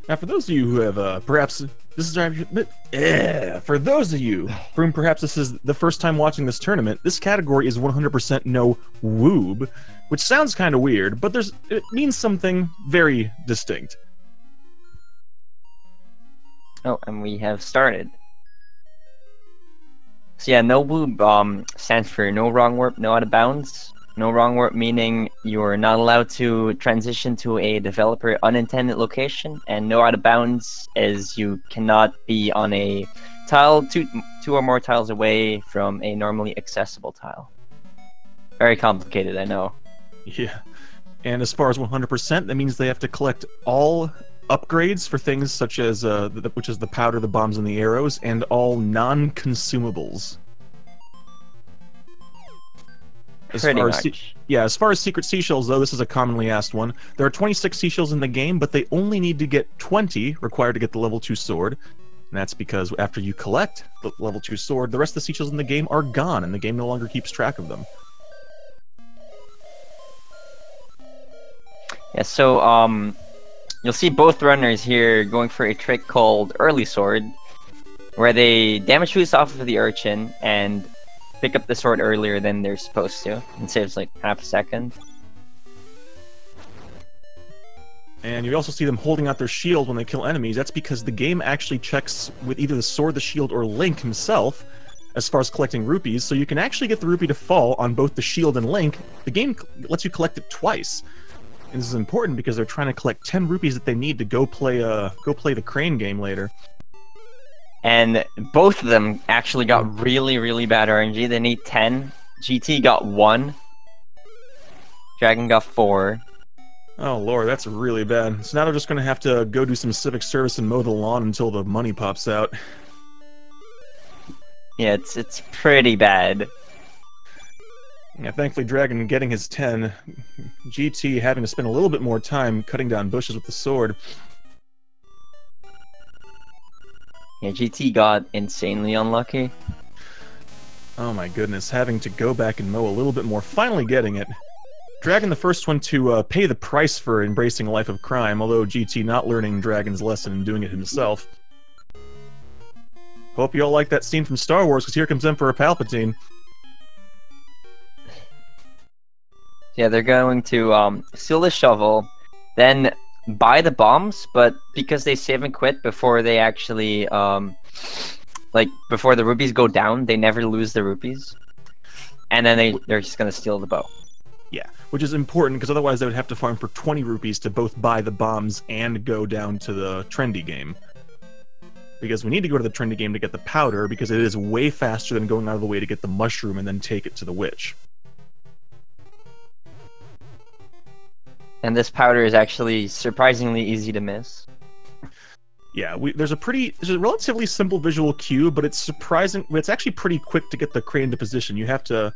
Now, for those of you who have perhaps this is for those of you for whom perhaps this is the first time watching this tournament, this category is 100% no woob, which sounds kind of weird, but it means something very distinct. Oh, and we have started. So yeah, no woob stands for no wrong warp, no out of bounds. No wrong warp meaning you're not allowed to transition to a developer unintended location, and no out of bounds is you cannot be on a tile two or more tiles away from a normally accessible tile. Very complicated, I know. Yeah. And as far as 100%, that means they have to collect all upgrades for things such as which is the powder, the bombs, and the arrows, and all non-consumables. Pretty much. As far as secret seashells, though, this is a commonly asked one. There are 26 seashells in the game, but they only need to get 20 required to get the level 2 sword. And that's because after you collect the level 2 sword, the rest of the seashells in the game are gone, and the game no longer keeps track of them. Yeah, so, you'll see both runners here going for a trick called Early Sword, where they damage boost off of the urchin, and pick up the sword earlier than they're supposed to. It saves like half a second. And you also see them holding out their shield when they kill enemies. That's because the game actually checks with either the sword, the shield, or Link himself as far as collecting rupees, so you can actually get the rupee to fall on both the shield and Link. The game lets you collect it twice. And this is important because they're trying to collect 10 rupees that they need to go play the crane game later. And both of them actually got really, really bad RNG. They need 10. GT got 1. Dragon got 4. Oh lord, that's really bad. So now they're just gonna have to go do some civic service and mow the lawn until the money pops out. Yeah, it's pretty bad. Yeah, thankfully Dragon getting his 10. GT having to spend a little bit more time cutting down bushes with the sword. Yeah, GT got insanely unlucky. Oh my goodness, having to go back and mow a little bit more, finally getting it. Dragon the first one to pay the price for embracing a life of crime, although GT not learning Dragon's lesson and doing it himself. Hope you all like that scene from Star Wars, because here comes Emperor Palpatine. Yeah, they're going to steal the shovel, then buy the bombs, but because they save and quit before they actually, before the rupees go down, they never lose the rupees. And then they're just gonna steal the bow. Yeah, which is important, because otherwise they would have to farm for 20 rupees to both buy the bombs and go down to the trendy game. Because we need to go to the trendy game to get the powder, because it is way faster than going out of the way to get the mushroom and then take it to the witch. And this powder is actually surprisingly easy to miss. Yeah, there's a relatively simple visual cue, but it's it's actually pretty quick to get the crane into position. You have to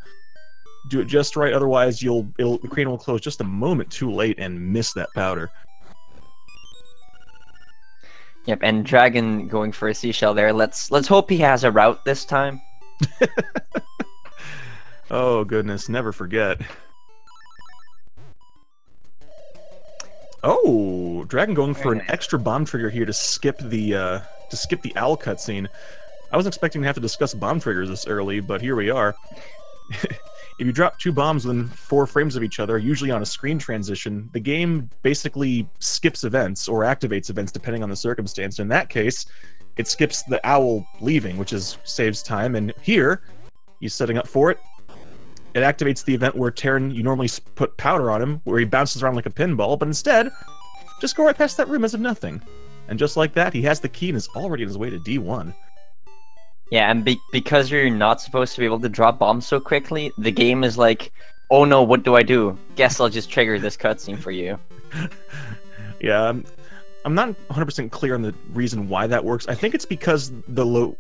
do it just right, otherwise the crane will close just a moment too late and miss that powder. Yep, and Dragon going for a seashell there. Let's hope he has a route this time. Oh goodness, never forget. Oh, Dragon going for an extra bomb trigger here to skip the owl cutscene. I wasn't expecting to have to discuss bomb triggers this early, but here we are. If you drop 2 bombs within 4 frames of each other, usually on a screen transition, the game basically skips events or activates events depending on the circumstance. In that case, it skips the owl leaving, which saves time. And here, he's setting up for it. It activates the event where Terran, you normally put powder on him, where he bounces around like a pinball, but instead, just go right past that room as if nothing. And just like that, he has the key and is already on his way to D1. Yeah, and because you're not supposed to be able to drop bombs so quickly, the game is like, oh no, what do I do? Guess I'll just trigger this cutscene for you. Yeah, I'm not 100% clear on the reason why that works. I think it's because the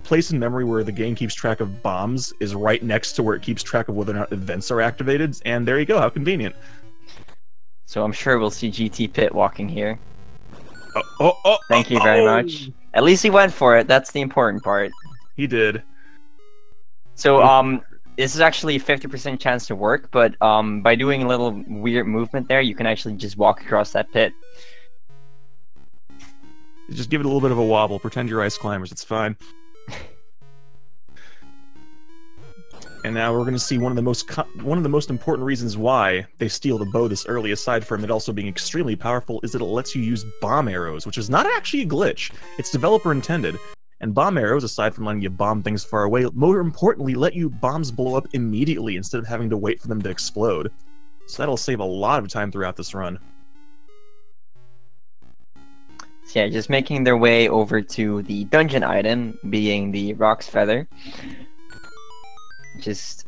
place in memory where the game keeps track of bombs is right next to where it keeps track of whether or not events are activated, and there you go, how convenient. So I'm sure we'll see GT Pit walking here. Oh, thank you very much. At least he went for it, that's the important part. He did. So, this is actually a 50% chance to work, but by doing a little weird movement there, you can actually just walk across that pit. Just give it a little bit of a wobble. Pretend you're ice climbers. It's fine. And now we're going to see one of the most important reasons why they steal the bow this early, aside from it also being extremely powerful, is that it lets you use bomb arrows, which is not actually a glitch. It's developer intended. And bomb arrows, aside from letting you bomb things far away, more importantly, let you bombs blow up immediately instead of having to wait for them to explode. So that'll save a lot of time throughout this run. So yeah, just making their way over to the dungeon item, being the Rock's Feather. Just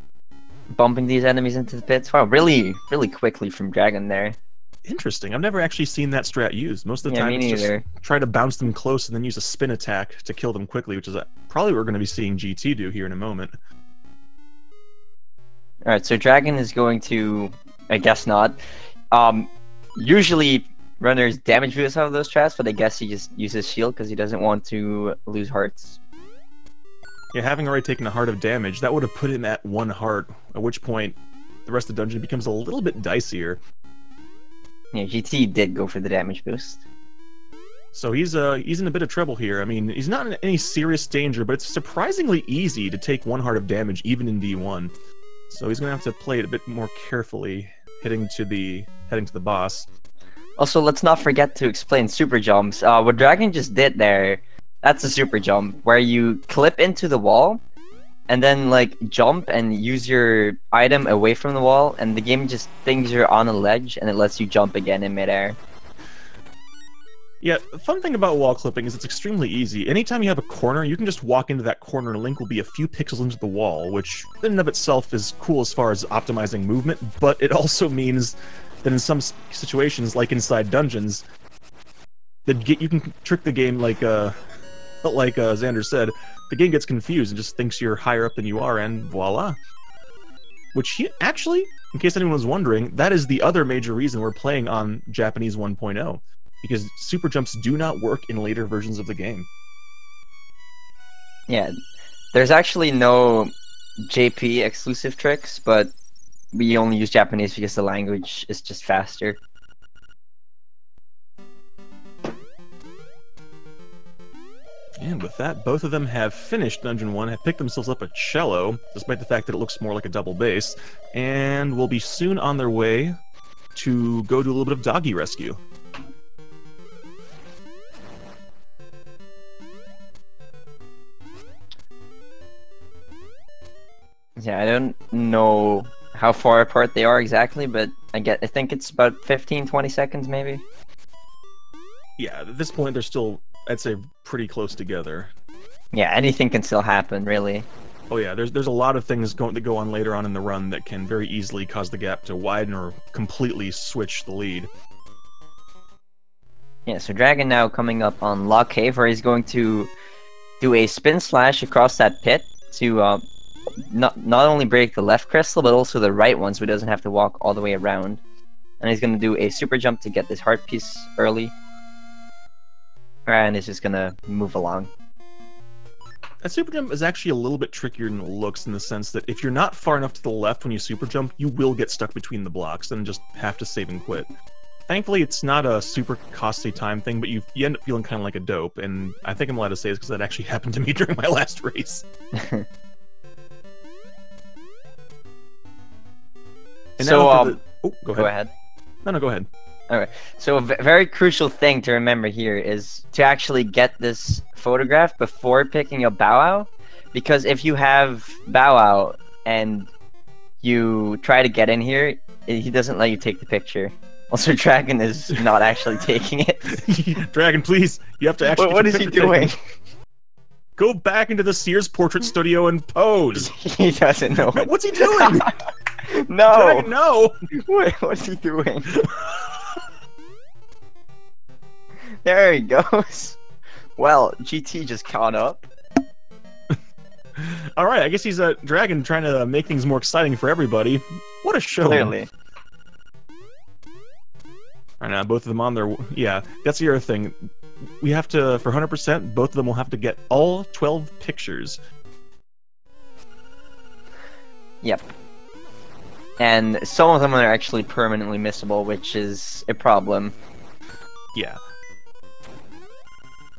bumping these enemies into the pits. Wow, really quickly from Dragon there. Interesting. I've never actually seen that strat used. Most of the time it's just try to bounce them close and then use a spin attack to kill them quickly, which is probably what we're going to be seeing GT do here in a moment. Alright, so Dragon is going to... I guess not. Usually runners damage boost out of those traps, but I guess he just uses shield because he doesn't want to lose hearts. Yeah, having already taken a heart of damage, that would have put him at 1 heart, at which point the rest of the dungeon becomes a little bit dicier. Yeah, GT did go for the damage boost. So he's in a bit of trouble here. I mean, he's not in any serious danger, but it's surprisingly easy to take 1 heart of damage even in D1. So he's going to have to play it a bit more carefully, heading to the boss. Also, let's not forget to explain super jumps. What Dragon just did there, that's a super jump, where you clip into the wall, and then, like, jump and use your item away from the wall, and the game just thinks you're on a ledge, and it lets you jump again in midair. Yeah, the fun thing about wall clipping is it's extremely easy. Anytime you have a corner, you can just walk into that corner and Link will be a few pixels into the wall, which in and of itself is cool as far as optimizing movement, but it also means that in some situations, like inside dungeons, that you can trick the game like Xander said, the game gets confused and just thinks you're higher up than you are, and voila. Which, actually, in case anyone was wondering, that is the other major reason we're playing on Japanese 1.0. Because super jumps do not work in later versions of the game. Yeah, there's actually no JP exclusive tricks, but we only use Japanese because the language is just faster. And with that, both of them have finished Dungeon 1, have picked themselves up a cello, despite the fact that it looks more like a double bass, and will be soon on their way to go do a little bit of doggy rescue. Yeah, I don't know how far apart they are exactly, but I think it's about 15-20 seconds maybe. Yeah, at this point they're still, I'd say, pretty close together. Yeah, anything can still happen, really. Oh yeah, there's a lot of things that go on later on in the run that can very easily cause the gap to widen or completely switch the lead. Yeah, so Dragon now coming up on Lock Cave, where he's going to do a spin slash across that pit to not only break the left crystal, but also the right one, so he doesn't have to walk all the way around. And he's going to do a super jump to get this heart piece early. And he's just going to move along. That super jump is actually a little bit trickier than it looks, in the sense that if you're not far enough to the left when you super jump, you will get stuck between the blocks and just have to save and quit. Thankfully, it's not a super costly time thing, but you end up feeling kind of like a dope, and I think I'm allowed to say this because that actually happened to me during my last race. And so, go ahead. Go ahead. No, go ahead. Alright, so a very crucial thing to remember here is to actually get this photograph before picking up Bow Wow, because if you have Bow Wow and you try to get in here, he doesn't let you take the picture. Also, Dragon is not actually taking it. Dragon, please, you have to actually. What is he doing? Go back into the Sears portrait studio and pose. He doesn't know. What's he doing? No. Dragon, no. What's he doing? There he goes. Well, GT just caught up. Alright, I guess he's a Dragon trying to make things more exciting for everybody. What a show. Clearly. Alright, now both of them on their... Yeah, that's the other thing. We have to, for 100%, both of them will have to get all 12 pictures. Yep. And some of them are actually permanently missable, which is a problem. Yeah.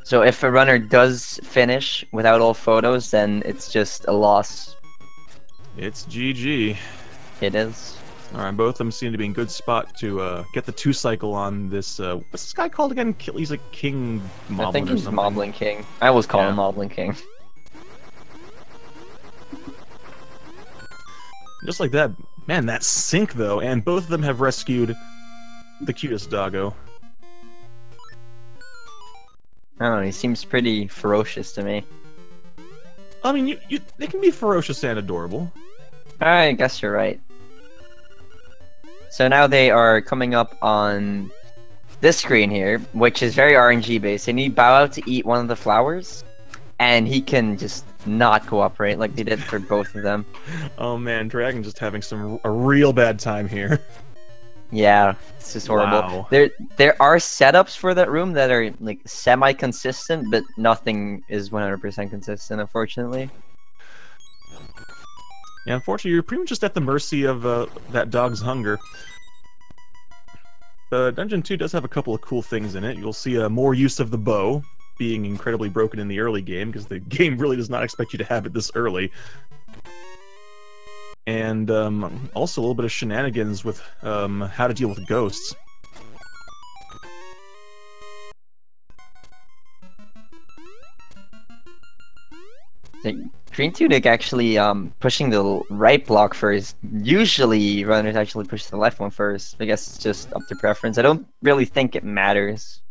So if a runner does finish without all photos, then it's just a loss. It's GG. It is. Alright, both of them seem to be in good spot to get the 2-cycle on this, what's this guy called again? He's a King Moblin I think or he's something. Moblin King. I always call Yeah. him Moblin King. Just like that. Man, that sync though, and both of them have rescued the cutest doggo. I don't know, he seems pretty ferocious to me. I mean, they can be ferocious and adorable. I guess you're right. So now they are coming up on this screen here, which is very RNG based, and you bow out to eat one of the flowers, and he can just not cooperate like they did for both of them. Oh man, Dragon just having a real bad time here. Yeah, it's just horrible. Wow. There are setups for that room that are like semi-consistent, but nothing is 100% consistent, unfortunately. Yeah, unfortunately, you're pretty much just at the mercy of that dog's hunger. Dungeon 2 does have a couple of cool things in it. You'll see more use of the bow, being incredibly broken in the early game, because the game really does not expect you to have it this early. And also a little bit of shenanigans with how to deal with ghosts. GreenTunic actually pushing the right block first. Usually runners actually push the left one first. I guess it's just up to preference. I don't really think it matters.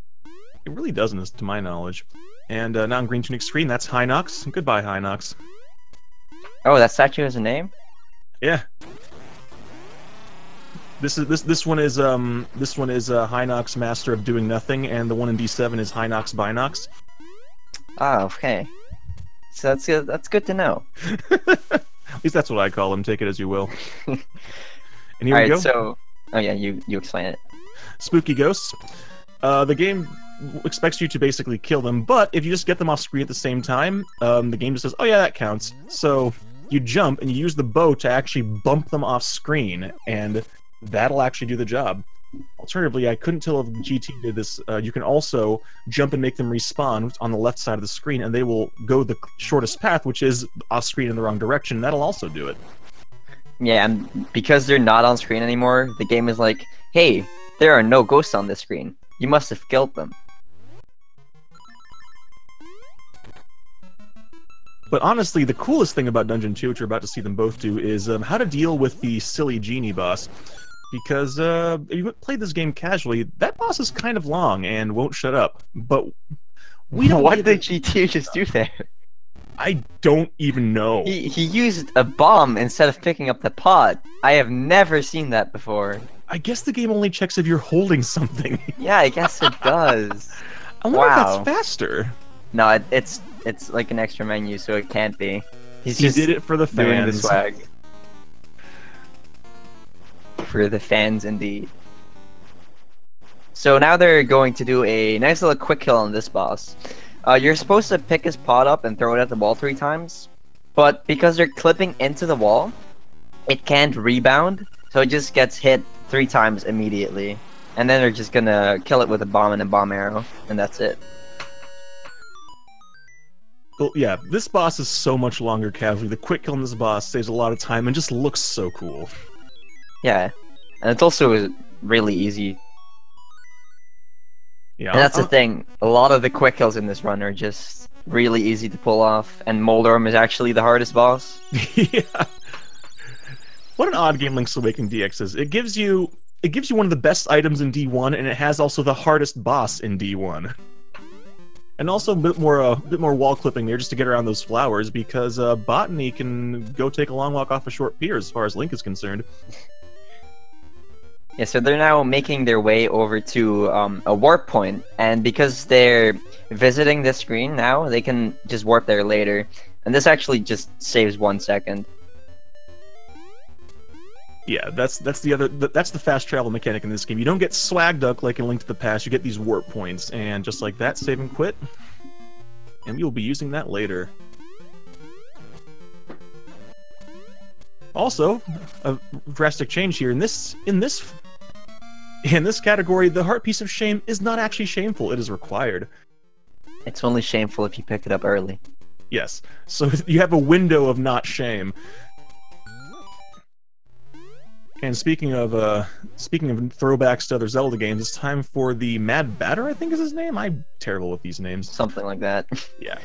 It really doesn't, to my knowledge. And now on GreenTunic's screen, that's Hinox. Goodbye, Hinox. Oh, that statue has a name? Yeah. This one is Hinox, Master of Doing Nothing, and the one in D7 is Hinox Binox. Oh, okay. So that's good to know. At least that's what I call him. Take it as you will. And here we go. So, oh yeah, you explain it. Spooky ghosts. The game expects you to basically kill them, but if you just get them off screen at the same time, the game just says, "Oh yeah, that counts." So you jump and you use the bow to actually bump them off screen, and that'll actually do the job. Alternatively, I couldn't tell if GT did this. You can also jump and make them respawn on the left side of the screen, and they will go the shortest path, which is off screen in the wrong direction. And that'll also do it. Yeah, and because they're not on screen anymore, the game is like, "Hey, there are no ghosts on this screen. You must have killed them." But honestly, the coolest thing about Dungeon 2, which you're about to see them both do, is how to deal with the silly genie boss. Because if you played this game casually, that boss is kind of long and won't shut up. But we don't. What did GT just do there? I don't even know. He used a bomb instead of picking up the pot. I have never seen that before. I guess the game only checks if you're holding something. Yeah, I guess it does. I wonder if that's faster. No, it's like an extra menu, so it can't be. He did it for the fans. Doing the swag. For the fans, indeed. So now they're going to do a nice little quick kill on this boss. You're supposed to pick his pot up and throw it at the wall 3 times, but because they're clipping into the wall, it can't rebound, so it just gets hit 3 times immediately. And then they're just gonna kill it with a bomb and a bomb arrow, and that's it. Well, yeah, this boss is so much longer casually. The quick kill on this boss saves a lot of time and just looks so cool. Yeah, and it's also really easy. Yeah, and that's the thing. A lot of the quick kills in this run are just really easy to pull off, and Moldorm is actually the hardest boss. Yeah. What an odd game Link's Awakening DX is. It gives you one of the best items in D1, and it has also the hardest boss in D1. And also a bit more wall clipping there just to get around those flowers, because Botany can go take a long walk off a short pier as far as Link is concerned. Yeah, so they're now making their way over to a warp point, and because they're visiting this screen now, they can just warp there later. And this actually just saves 1 second. Yeah, that's the fast travel mechanic in this game. You don't get swag duck like in Link to the Past. You get these warp points, and just like that, save and quit. And you'll be using that later. Also, a drastic change here in this category. The heart piece of shame is not actually shameful; it is required. It's only shameful if you pick it up early. Yes. So you have a window of not shame. And speaking of throwbacks to other Zelda games, it's time for the Mad Batter, I think is his name? I'm terrible with these names. Something like that. Yeah.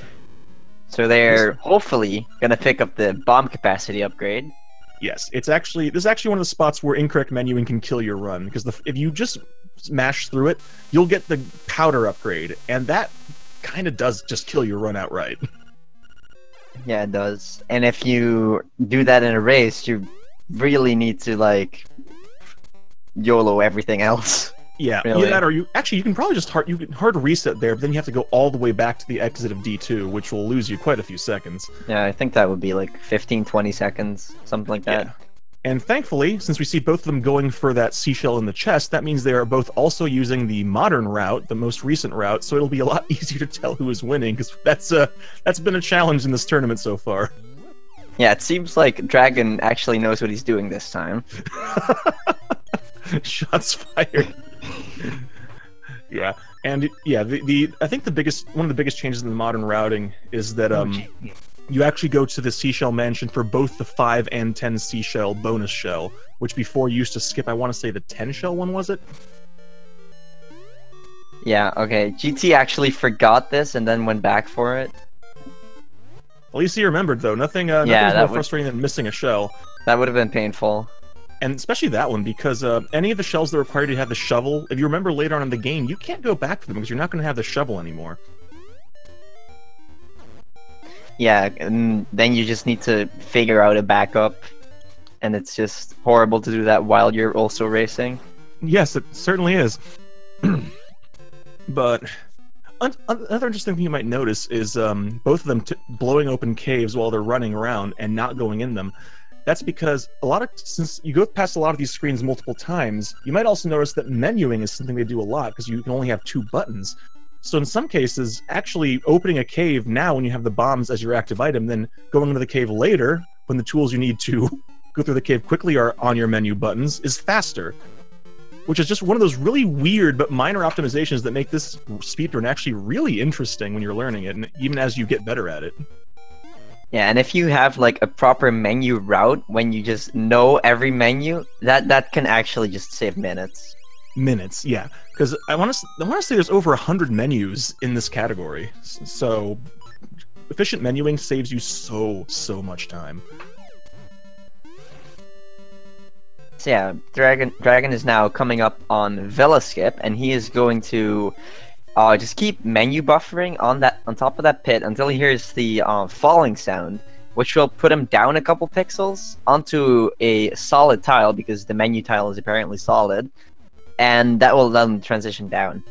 So they're hopefully gonna pick up the bomb capacity upgrade. Yes, this is actually one of the spots where incorrect menuing can kill your run, because if you just mash through it, you'll get the powder upgrade, and that kind of does just kill your run outright. Yeah, it does. And if you do that in a race, you really need to, like, YOLO everything else. Yeah, really. Either that or you can probably just hard reset there, but then you have to go all the way back to the exit of D2, which will lose you quite a few seconds. Yeah, I think that would be like 15-20 seconds, something like that. Yeah. And thankfully, since we see both of them going for that seashell in the chest, that means they are both also using the modern route, the most recent route, so it'll be a lot easier to tell who is winning, because that's been a challenge in this tournament so far. Yeah, it seems like Dragon actually knows what he's doing this time. Shots fired. Yeah, and yeah, I think one of the biggest changes in the modern routing is that you actually go to the Seashell Mansion for both the 5 and 10 Seashell bonus shell, which before you used to skip, I want to say the 10 shell one, was it? Yeah, okay. GT actually forgot this and then went back for it. At least he remembered, though. Nothing's more frustrating than missing a shell. That would have been painful. And especially that one, because any of the shells that require you to have the shovel, if you remember later on in the game, you can't go back for them because you're not going to have the shovel anymore. Yeah, and then you just need to figure out a backup, and it's just horrible to do that while you're also racing. Yes, it certainly is. But another interesting thing you might notice is both of them blowing open caves while they're running around and not going in them. That's because since you go past a lot of these screens multiple times, you might also notice that menuing is something they do a lot because you can only have 2 buttons. So in some cases, actually opening a cave now when you have the bombs as your active item, then going into the cave later when the tools you need to go through the cave quickly are on your menu buttons is faster. Which is just one of those really weird but minor optimizations that make this speedrun actually really interesting when you're learning it, and even as you get better at it. Yeah, and if you have like a proper menu route, when you just know every menu, that can actually just save minutes. Minutes, yeah. Because I want to say there's over 100 menus in this category, so efficient menuing saves you so much time. So yeah, Dragon is now coming up on Veloskip, and he is going to just keep menu buffering on top of that pit until he hears the falling sound, which will put him down a couple pixels onto a solid tile because the menu tile is apparently solid, and that will let him transition down.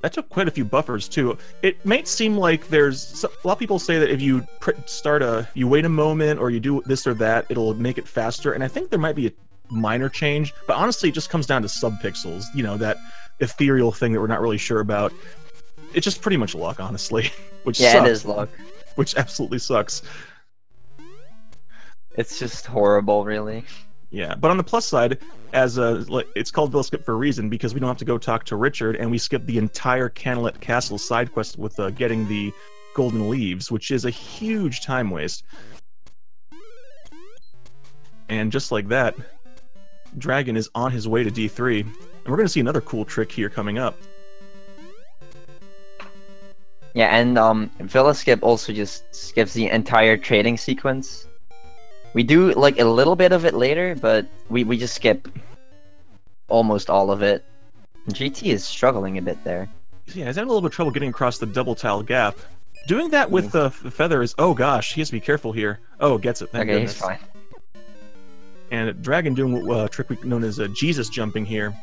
That took quite a few buffers too. It might seem like a lot of people say that if you you wait a moment or you do this or that, it'll make it faster, and I think there might be a minor change, but honestly it just comes down to subpixels, you know, that ethereal thing that we're not really sure about. It's just pretty much luck, honestly. Which yeah, sucks, it is luck. Which absolutely sucks. It's just horrible, really. Yeah, but on the plus side, it's called Veloskip for a reason, because we don't have to go talk to Richard, and we skip the entire Canalet Castle side quest with getting the golden leaves, which is a huge time waste. And just like that, Dragon is on his way to D3, and we're going to see another cool trick here coming up. Yeah, and Veloskip also just skips the entire trading sequence. We do like a little bit of it later, but we just skip almost all of it. GT is struggling a bit there. Yeah, he's having a little bit of trouble getting across the double tile gap. Doing that with the feather is, oh gosh, he has to be careful here. Oh, gets it, thank goodness. He's fine. And Dragon doing a trick known as Jesus jumping here,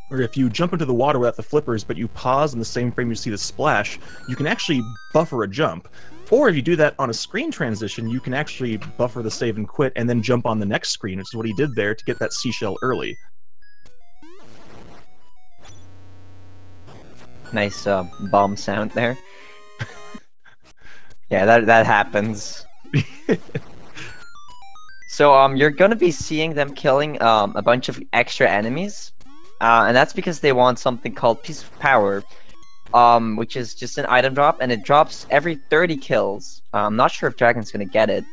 where if you jump into the water without the flippers, but you pause in the same frame you see the splash, you can actually buffer a jump. Or if you do that on a screen transition, you can actually buffer the save and quit and then jump on the next screen, which is what he did there to get that seashell early. Nice bomb sound there. Yeah, that happens. So you're gonna be seeing them killing a bunch of extra enemies, and that's because they want something called Piece of Power, which is just an item drop, and it drops every 30 kills. I'm not sure if Dragon's gonna get it,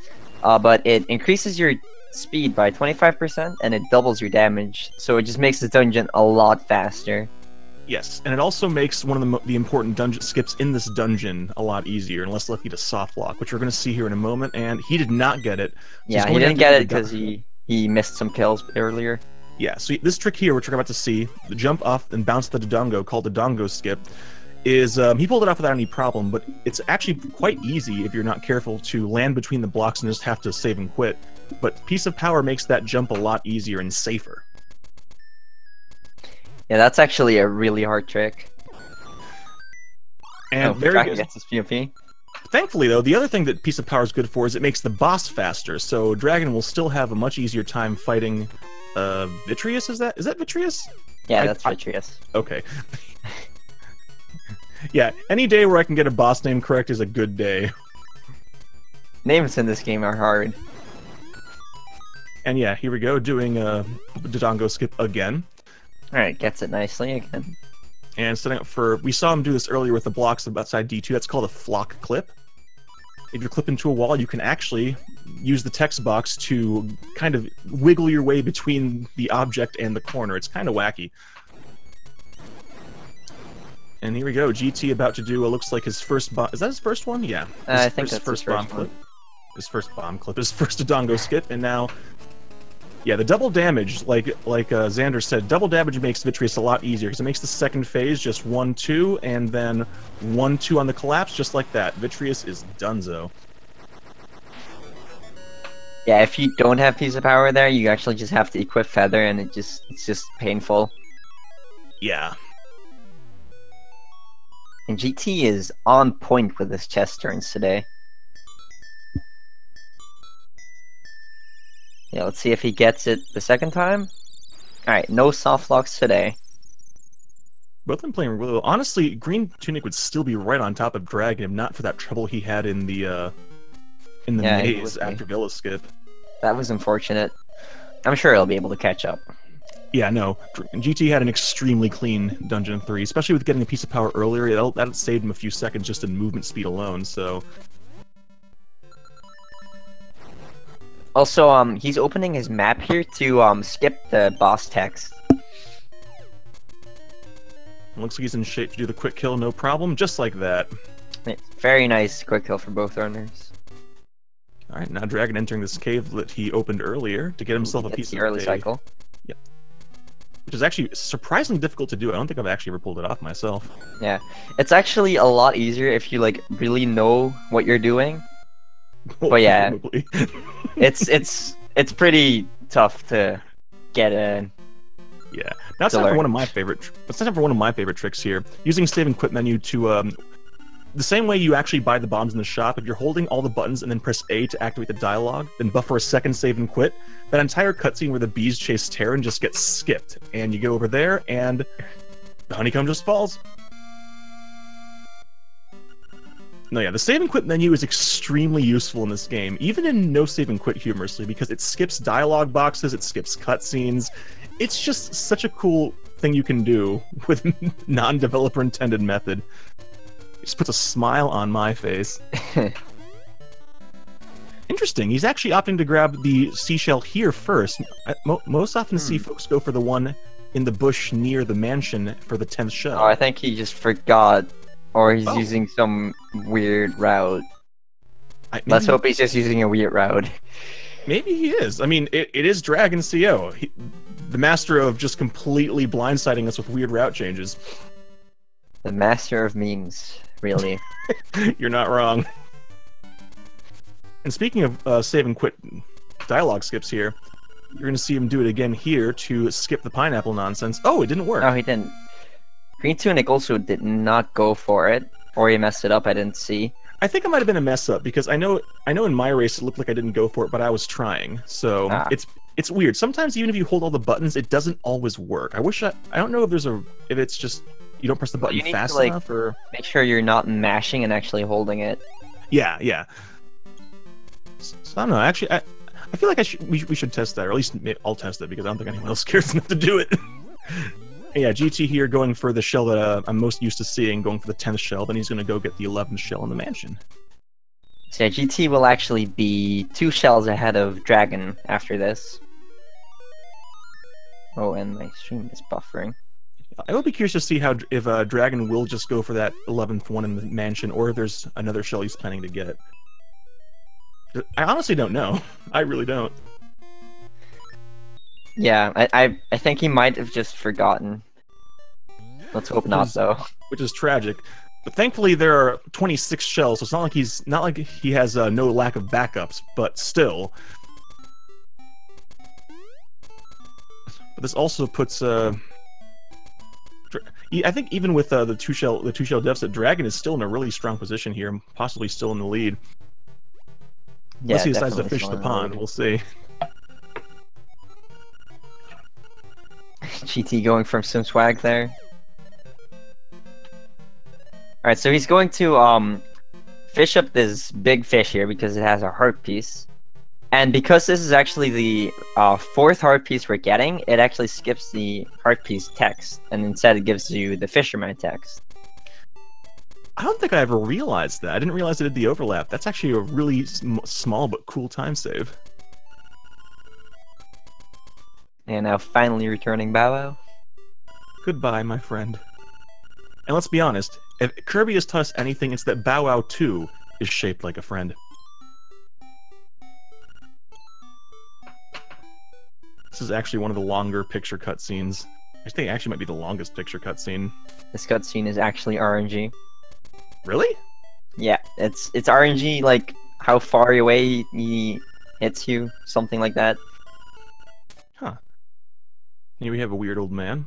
but it increases your speed by 25%, and it doubles your damage, so it just makes the dungeon a lot faster. Yes, and it also makes one of the important dungeon skips in this dungeon a lot easier and less likely to soft lock, which we're going to see here in a moment, and he did not get it. So yeah, he didn't get it because he missed some kills earlier. Yeah, so this trick here, which we're about to see, the jump off and bounce the Dodongo, called the Dongo skip, is, he pulled it off without any problem, but it's actually quite easy if you're not careful to land between the blocks and just have to save and quit. But Piece of Power makes that jump a lot easier and safer. Yeah, that's actually a really hard trick. And very good. Gets his PvP. Thankfully, though, the other thing that Piece of Power is good for is it makes the boss faster, so Dragon will still have a much easier time fighting Vitreous, is that Vitreous? Yeah, that's Vitreous. Okay. Yeah, any day where I can get a boss name correct is a good day. Names in this game are hard. And yeah, here we go, doing a Dodongo skip again. Alright, gets it nicely again. And setting up for... We saw him do this earlier with the blocks outside D2. That's called a flock clip. If you clip into a wall, you can actually use the text box to kind of wiggle your way between the object and the corner. It's kind of wacky. And here we go. GT about to do what looks like his first bomb. Is that his first one? Yeah. I think that's his first bomb clip. His first bomb clip. His first Dodongo skip. And now... Yeah, the double damage, like Xander said, double damage makes Vitreous a lot easier, because it makes the second phase just 1-2, and then 1-2 on the collapse, just like that. Vitreous is donezo. Yeah, if you don't have Piece of Power there, you actually just have to equip Feather, and it's just painful. Yeah. And GT is on point with his chest turns today. Yeah, let's see if he gets it the second time. Alright, no soft locks today. Both of them playing really well. Honestly, GreenTunic would still be right on top of Dragon if not for that trouble he had in the maze after Villa skip. That was unfortunate. I'm sure he'll be able to catch up. Yeah, no. GT had an extremely clean Dungeon 3, especially with getting a Piece of Power earlier. That saved him a few seconds just in movement speed alone, so... Also, he's opening his map here to skip the boss text. Looks like he's in shape to do the quick kill, no problem, just like that. Very nice quick kill for both runners. Alright, now Dragon entering this cave that he opened earlier to get himself a piece of early cycle. Yep. Which is actually surprisingly difficult to do. I don't think I've actually ever pulled it off myself. Yeah. It's actually a lot easier if you, like, really know what you're doing. Well, but yeah, probably. it's pretty tough to get in. Yeah, that's not for one of my favorite. That's not for one of my favorite tricks here. Using save and quit menu to the same way you actually buy the bombs in the shop. If you're holding all the buttons and then press A to activate the dialogue, then buffer a second save and quit, that entire cutscene where the bees chase Terran just gets skipped, and you go over there and the honeycomb just falls. No, yeah, the save and quit menu is extremely useful in this game, even in no save and quit humorously, because it skips dialogue boxes, it skips cutscenes. It's just such a cool thing you can do with non-developer intended method. It just puts a smile on my face. Interesting, he's actually opting to grab the seashell here first. Most often see folks go for the one in the bush near the mansion for the 10th shell. Oh, I think he just forgot. Or he's using some weird route. Let's hope he's just using a weird route. Maybe he is. I mean, it is dragonc0. The master of just completely blindsiding us with weird route changes. The master of memes, really. You're not wrong. And speaking of save and quit dialogue skips here, you're going to see him do it again here to skip the pineapple nonsense. Oh, it didn't work. No, he didn't. GreenTunic also did not go for it, or he messed it up. I didn't see. I think it might have been a mess up because I know in my race it looked like I didn't go for it, but I was trying. So it's weird. Sometimes even if you hold all the buttons, it doesn't always work. I don't know if it's just you don't press the button fast enough, or make sure you're not mashing and actually holding it. Yeah. So I don't know. Actually, I feel like we should test that, or at least I'll test it because I don't think anyone else cares enough to do it. Yeah, GT here going for the shell that I'm most used to seeing, going for the 10th shell. Then he's going to go get the 11th shell in the mansion. So yeah, GT will actually be 2 shells ahead of Dragon after this. Oh, and my stream is buffering. I will be curious to see if Dragon will just go for that 11th one in the mansion, or if there's another shell he's planning to get. I honestly don't know. I really don't. Yeah, I think he might have just forgotten. Let's hope not, though. Which is tragic. But thankfully there are 26 shells, so it's not like he has no lack of backups, but still. But this also puts I think even with the two shell deficit, Dragon is still in a really strong position here, possibly still in the lead. Unless he decides to fish the pond, we'll see. GT going from some swag there. Alright, so he's going to fish up this big fish here because it has a heart piece. And because this is actually the 4th heart piece we're getting, it actually skips the heart piece text, and instead it gives you the fisherman text. I don't think I ever realized that. I didn't realize it did the overlap. That's actually a really small but cool time save. And now finally returning Bow Wow. Goodbye, my friend. And let's be honest, if Kirby has taught us anything, it's that Bow Wow 2 is shaped like a friend. This is actually one of the longer picture cutscenes. I think it actually might be the longest picture cutscene. This cutscene is actually RNG. Really? Yeah, it's RNG, like how far away he hits you, something like that. Huh. Here we have a weird old man.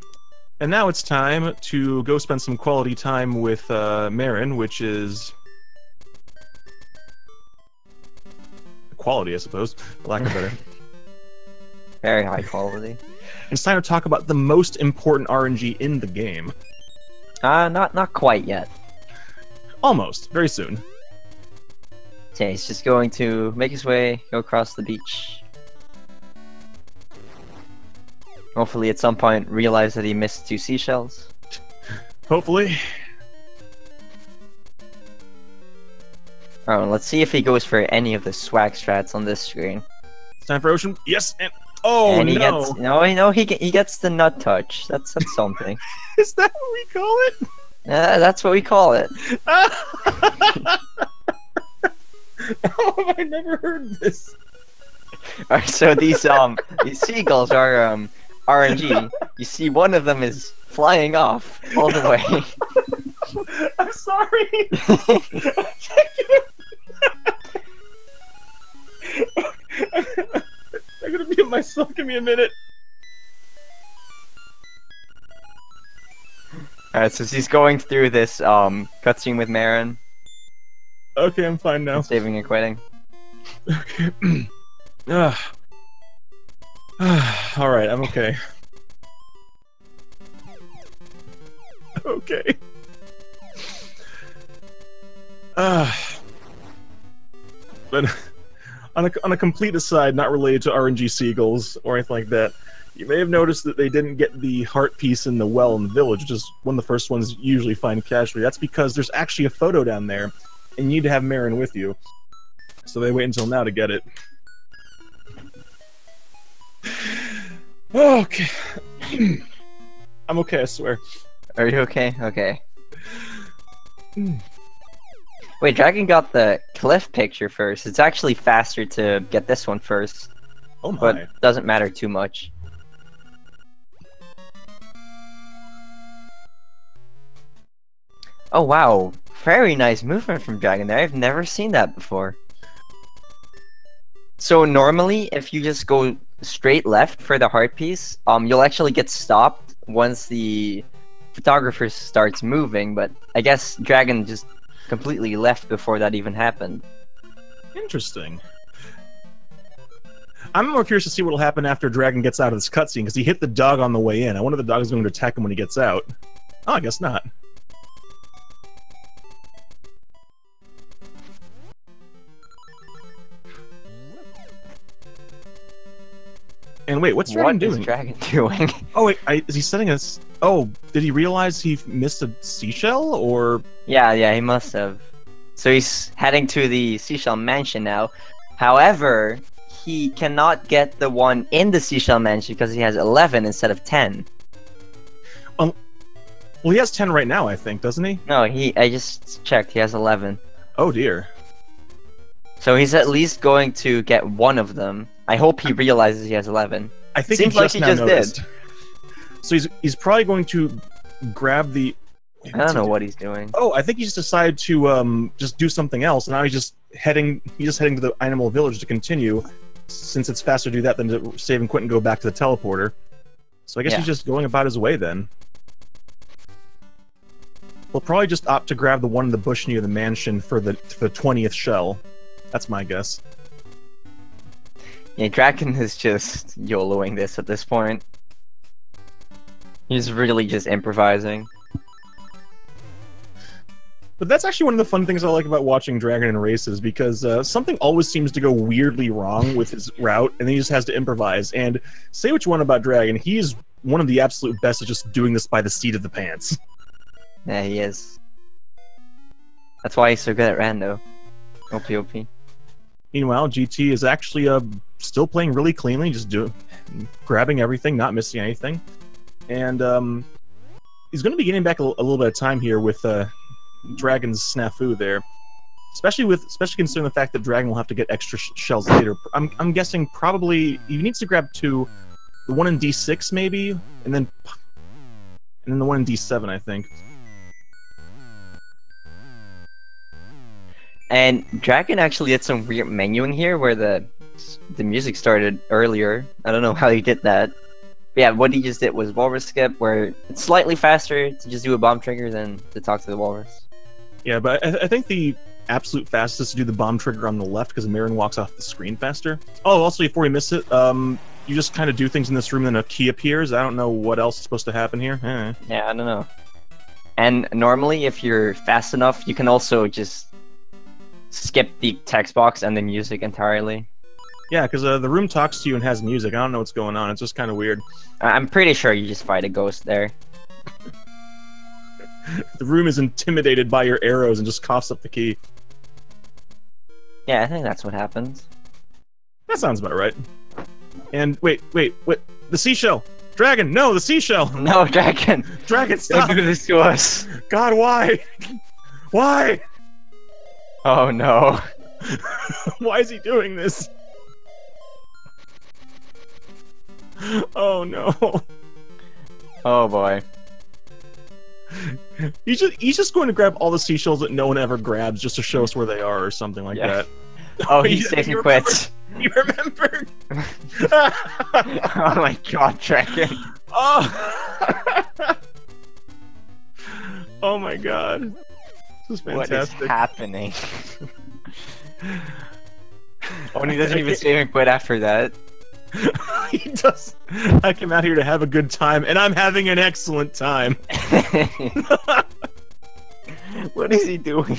And now it's time to go spend some quality time with Marin, which is... quality, I suppose, for lack of better. Very high quality. It's time to talk about the most important RNG in the game. Not quite yet. Almost. Very soon. Okay, he's just going to make his way, go across the beach. Hopefully at some point realize that he missed 2 seashells. Hopefully. Alright, let's see if he goes for any of the swag strats on this screen. It's time for Ocean. Yes, and... oh, and he no! Gets, no, he gets the nut touch. That's something. Is that what we call it? That's what we call it. How have I never heard this? Alright, so these seagulls are RNG. You see, one of them is flying off all the way. I'm sorry. I'm gonna mute myself. Give me a minute. Alright, so he's going through this cutscene with Marin. Okay, I'm fine now. Saving and quitting. Okay. Alright, I'm okay. Okay. But on a complete aside, not related to RNG seagulls or anything like that, you may have noticed that they didn't get the heart piece in the well in the village, which is one of the first ones you usually find casually. That's because there's actually a photo down there, and you need to have Marin with you. So they wait until now to get it. Okay. I'm okay, I swear. Are you okay? Okay. Wait, Dragon got the cliff picture first. It's actually faster to get this one first. Oh my. But doesn't matter too much. Oh wow, very nice movement from Dragon there. I've never seen that before. So normally, if you just go straight left for the heart piece, you'll actually get stopped once the photographer starts moving, but I guess Dragon just completely left before that even happened. Interesting. I'm more curious to see what will happen after Dragon gets out of this cutscene, because he hit the dog on the way in. I wonder if the dog is going to attack him when he gets out. Oh, I guess not. And wait, what's Dragon doing? What is Dragon doing? Oh wait, is he setting us? Oh, did he realize he missed a seashell, or? Yeah, he must have. So he's heading to the seashell mansion now. However, he cannot get the one in the seashell mansion because he has 11 instead of 10. Well, he has 10 right now, I think, doesn't he? No, I just checked. He has 11. Oh dear. So he's at least going to get one of them. I hope he realizes he has 11. I think Seems he just like he now just noticed. did. So he's probably going to grab the. I don't know what he's doing. Oh, I think he just decided to just do something else. And now he's just heading to the animal village to continue, since it's faster to do that than to save and quit and go back to the teleporter. So I guess he's just going about his way then. We'll probably just opt to grab the one in the bush near the mansion for the 20th shell. That's my guess. Yeah, Dragon is just YOLOing this at this point. He's really just improvising. But that's actually one of the fun things I like about watching Dragon in races, because something always seems to go weirdly wrong with his route, and then he just has to improvise. And say what you want about Dragon, he's one of the absolute best at just doing this by the seat of the pants. Yeah, he is. That's why he's so good at rando. OP. Meanwhile, GT is actually still playing really cleanly, just grabbing everything, not missing anything. And he's going to be getting back a little bit of time here with Dragon's snafu there, especially considering the fact that Dragon will have to get extra shells later. I'm guessing probably he needs to grab 2, the one in D6 maybe, and then the one in D7, I think. And Dragon actually did some weird menuing here where the music started earlier. I don't know how he did that. But yeah, what he just did was walrus skip, where it's slightly faster to just do a bomb trigger than to talk to the walrus. Yeah, but I think the absolute fastest is to do the bomb trigger on the left, because Marin walks off the screen faster. Oh, also, before you miss it, you just kind of do things in this room, and then a key appears. I don't know what else is supposed to happen here. Yeah, I don't know. And normally, if you're fast enough, you can also just skip the text box and the music entirely. Yeah, because the room talks to you and has music. I don't know what's going on. It's just kind of weird. I'm pretty sure you just fight a ghost there. The room is intimidated by your arrows and just coughs up the key. Yeah, I think that's what happens. That sounds about right. And wait, the seashell! Dragon, no, the seashell! No, Dragon! Dragon, stop! Don't do this to us! God, why? Why? Oh no. Why is he doing this? Oh no. Oh boy. He's just going to grab all the seashells that no one ever grabs just to show us where they are or something like that. Oh, he saves and quits. You remembered? Oh my god, Dragon. Oh. Oh my god. This is fantastic. What is happening? Oh, and he doesn't even save and quit after that. He does. I came out here to have a good time, and I'm having an excellent time. What is he doing?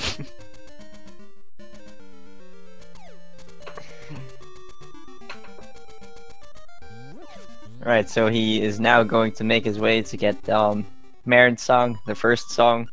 Alright, so he is now going to make his way to get Marin's song, the first song.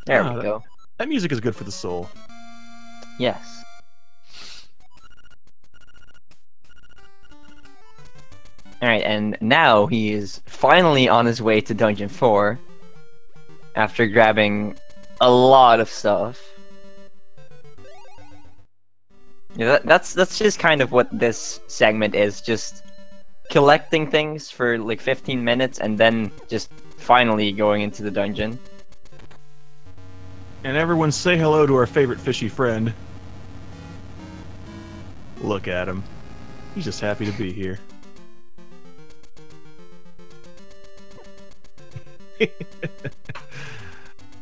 There we go. That music is good for the soul. Yes. Alright, and now he is finally on his way to Dungeon 4 after grabbing a lot of stuff. Yeah, that's just kind of what this segment is, just collecting things for like 15 minutes and then just finally going into the dungeon. And everyone say hello to our favorite fishy friend. Look at him. He's just happy to be here.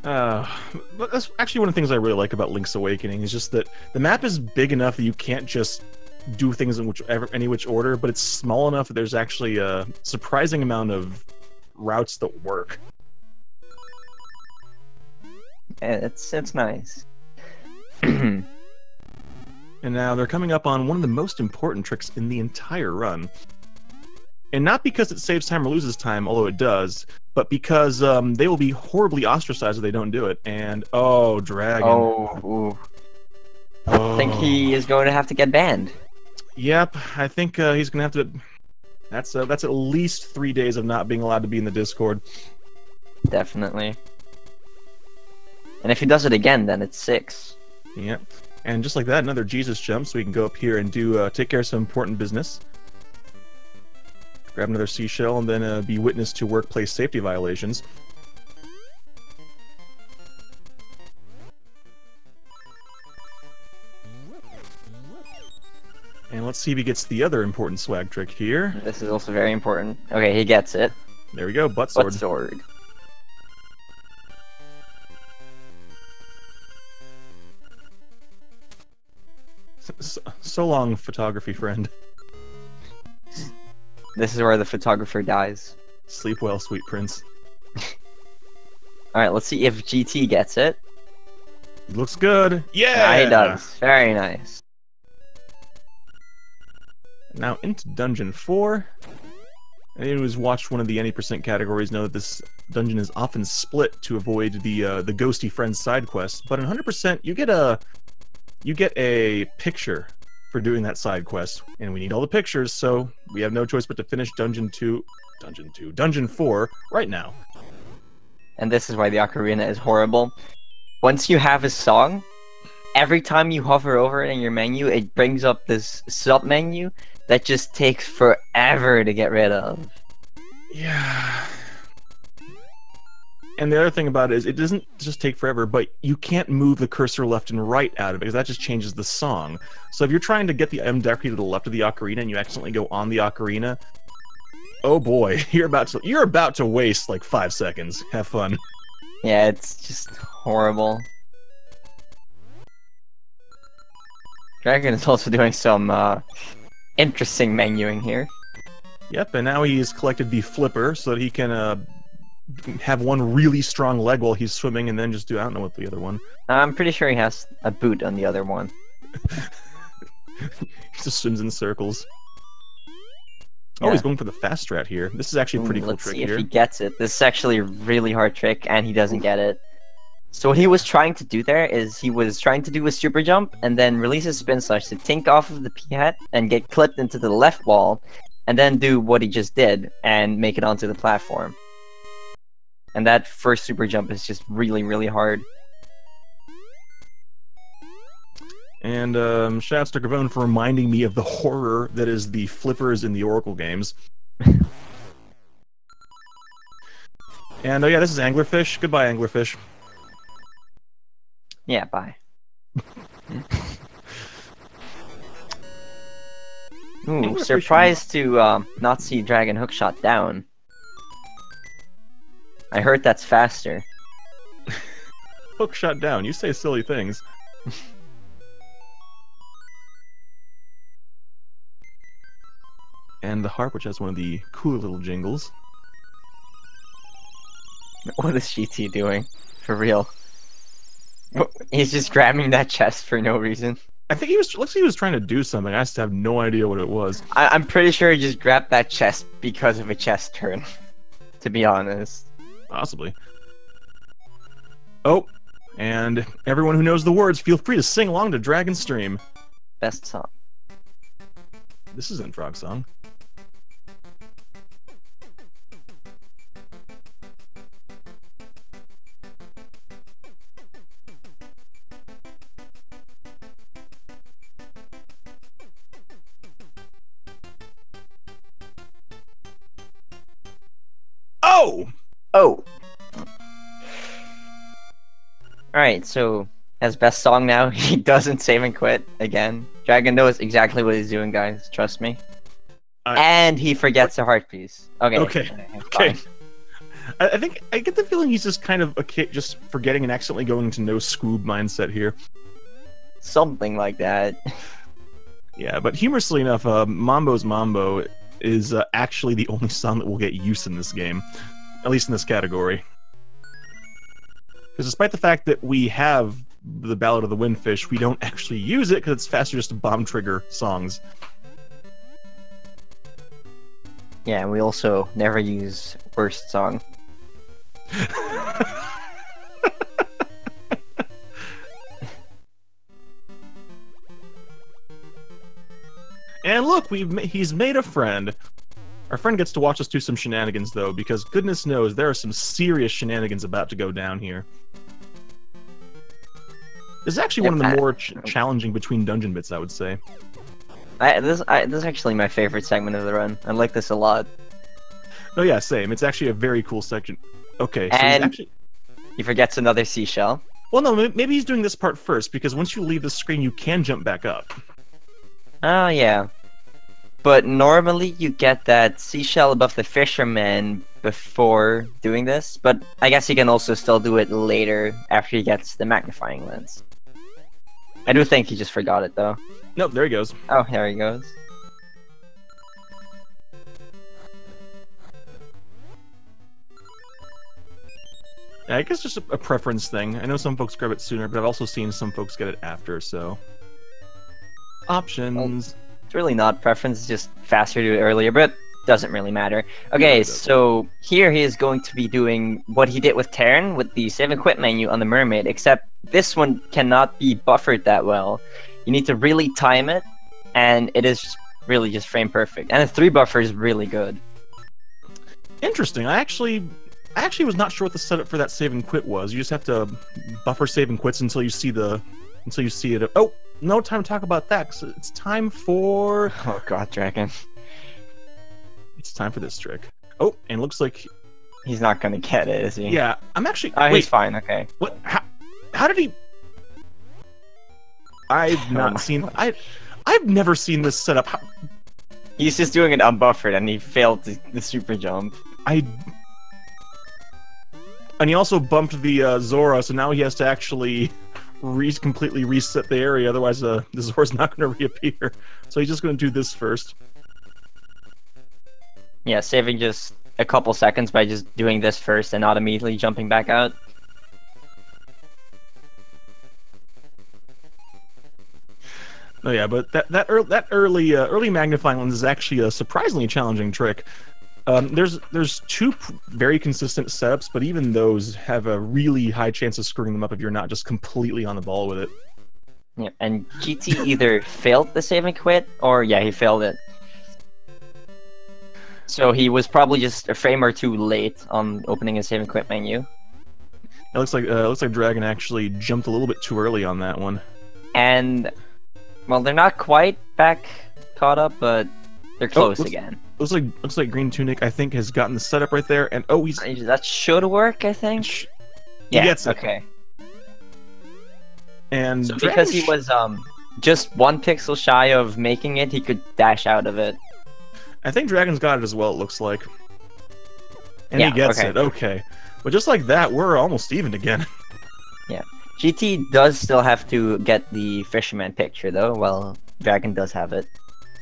But that's actually one of the things I really like about Link's Awakening is just that the map is big enough that you can't just do things in any which order, but it's small enough that there's actually a surprising amount of routes that work. Yeah, it's nice. And now they're coming up on one of the most important tricks in the entire run. And not because it saves time or loses time, although it does, but because they will be horribly ostracized if they don't do it. And, oh, Dragon. Oh. I think he is going to have to get banned. Yep, I think he's going to have to... That's at least 3 days of not being allowed to be in the Discord. Definitely. And if he does it again, then it's 6. Yep. And just like that, another Jesus jump, so we can go up here and do take care of some important business. Grab another seashell, and then be witness to workplace safety violations. And let's see if he gets the other important swag trick here. This is also very important. Okay, he gets it. There we go, butt sword. Butt sword. So long, photography friend. This is where the photographer dies. Sleep well, sweet prince. Alright, let's see if GT gets it. He looks good. Yeah! He does. Very nice. Now into Dungeon 4. Anyone who's watched one of the any percent categories know that this dungeon is often split to avoid the ghosty friend side quest. But in 100%, you get a picture for doing that side quest, and we need all the pictures, so we have no choice but to finish Dungeon 4 right now. And this is why the ocarina is horrible. Once you have a song, every time you hover over it in your menu, it brings up this sub-menu that just takes forever to get rid of. Yeah. And the other thing about it is, it doesn't just take forever, but you can't move the cursor left and right out of it, because that just changes the song. So if you're trying to get the item directly to the left of the ocarina and you accidentally go on the ocarina, oh boy, you're about to waste like 5 seconds. Have fun. Yeah, it's just horrible. Dragon is also doing some interesting menuing here. Yep, and now he's collected the flipper so that he can have one really strong leg while he's swimming, and then just do, I don't know what the other one. I'm pretty sure he has a boot on the other one. He just swims in circles. Yeah. Oh, he's going for the fast strat here. This is actually a pretty cool Let's trick see here. if he gets it. This is actually a really hard trick, and he doesn't get it. So what he was trying to do there is he was trying to do a super jump and then release his spin slash to tink off of the P-hat and get clipped into the left wall, and then do what he just did and make it onto the platform. And that first super jump is just really, really hard. And shouts to Gravone for reminding me of the horror that is the flippers in the Oracle games. And oh yeah, this is Anglerfish. Goodbye, Anglerfish. Yeah, bye. Ooh, surprised to not see Dragon Hookshot down. I heard that's faster. Hook shot down. You say silly things. And the harp, which has one of the cool little jingles. What is GT doing? For real. He's just grabbing that chest for no reason. I think looks like he was trying to do something. I just have no idea what it was. I'm pretty sure he just grabbed that chest because of a chest turn. To be honest. Possibly. Oh, and everyone who knows the words, feel free to sing along to Dragon Stream. Best song. This isn't Frog Song. Oh! Oh! Alright, so As best song now, he doesn't save and quit again. Dragon knows exactly what he's doing, guys. Trust me. And he forgets a heart piece. Okay. Okay. I think I get the feeling he's just kind of just forgetting and accidentally going into no Scoob mindset here. Something like that. Yeah, but humorously enough, Mambo's Mambo is actually the only song that will get use in this game, at least in this category. Because despite the fact that we have the Ballad of the Windfish, we don't actually use it because it's faster just to bomb trigger songs. Yeah, and we also never use worst song. And look, he's made a friend. Our friend gets to watch us do some shenanigans, though, because goodness knows there are some serious shenanigans about to go down here. This is actually one of the more challenging between dungeon bits, I would say. This is actually my favorite segment of the run. I like this a lot. Oh yeah, same. It's actually a very cool section. Okay, so and he forgets another seashell. Well, no, maybe he's doing this part first, because once you leave the screen, you can jump back up. Oh, yeah. But normally you get that seashell above the fisherman before doing this, but I guess he can also still do it later after he gets the magnifying lens. I do think he just forgot it, though. Nope, there he goes. Oh, there he goes. I guess just a preference thing. I know some folks grab it sooner, but I've also seen some folks get it after, so... Options. Well, it's really not preference, it's just faster to do it earlier, but doesn't really matter. Okay, so here he is going to be doing what he did with Terran with the save and quit menu on the Mermaid, except this one cannot be buffered that well. You need to really time it, and it is really just frame perfect. And the 3 buffer is really good. Interesting. I actually was not sure what the setup for that save and quit was. You just have to buffer save and quits until you see it. Oh, no time to talk about that, because it's time for... Oh god, Dragon. It's time for this trick. Oh, and it looks like... He's not gonna get it, is he? Yeah, I'm actually... Oh, he's fine, okay. What? How did he... I've not seen... I've never seen this setup. He's just doing it unbuffered, and he failed the super jump. And he also bumped the Zora, so now he has to actually completely reset the area, otherwise the Zora's not going to reappear. So he's just going to do this first. Yeah, saving just a couple seconds by just doing this first and not immediately jumping back out. Oh yeah, but that early magnifying lens is actually a surprisingly challenging trick. There's 2 very consistent setups, but even those have a really high chance of screwing them up if you're not just completely on the ball with it. Yeah, and GT either failed the save and quit, or yeah, he failed it. So he was probably just a frame or 2 late on opening his save and quit menu. It looks like Dragon actually jumped a little bit too early on that one. And well, they're not quite back caught up, but they're close again. Looks like GreenTunic, I think, has gotten the setup right there, and oh, that should work, I think. He gets it. Okay. And so because he was just 1 pixel shy of making it, he could dash out of it. I think Dragon's got it as well. It looks like, and he gets it. Okay, but just like that, we're almost even again. Yeah. GT does still have to get the fisherman picture, though. Well, Dragon does have it.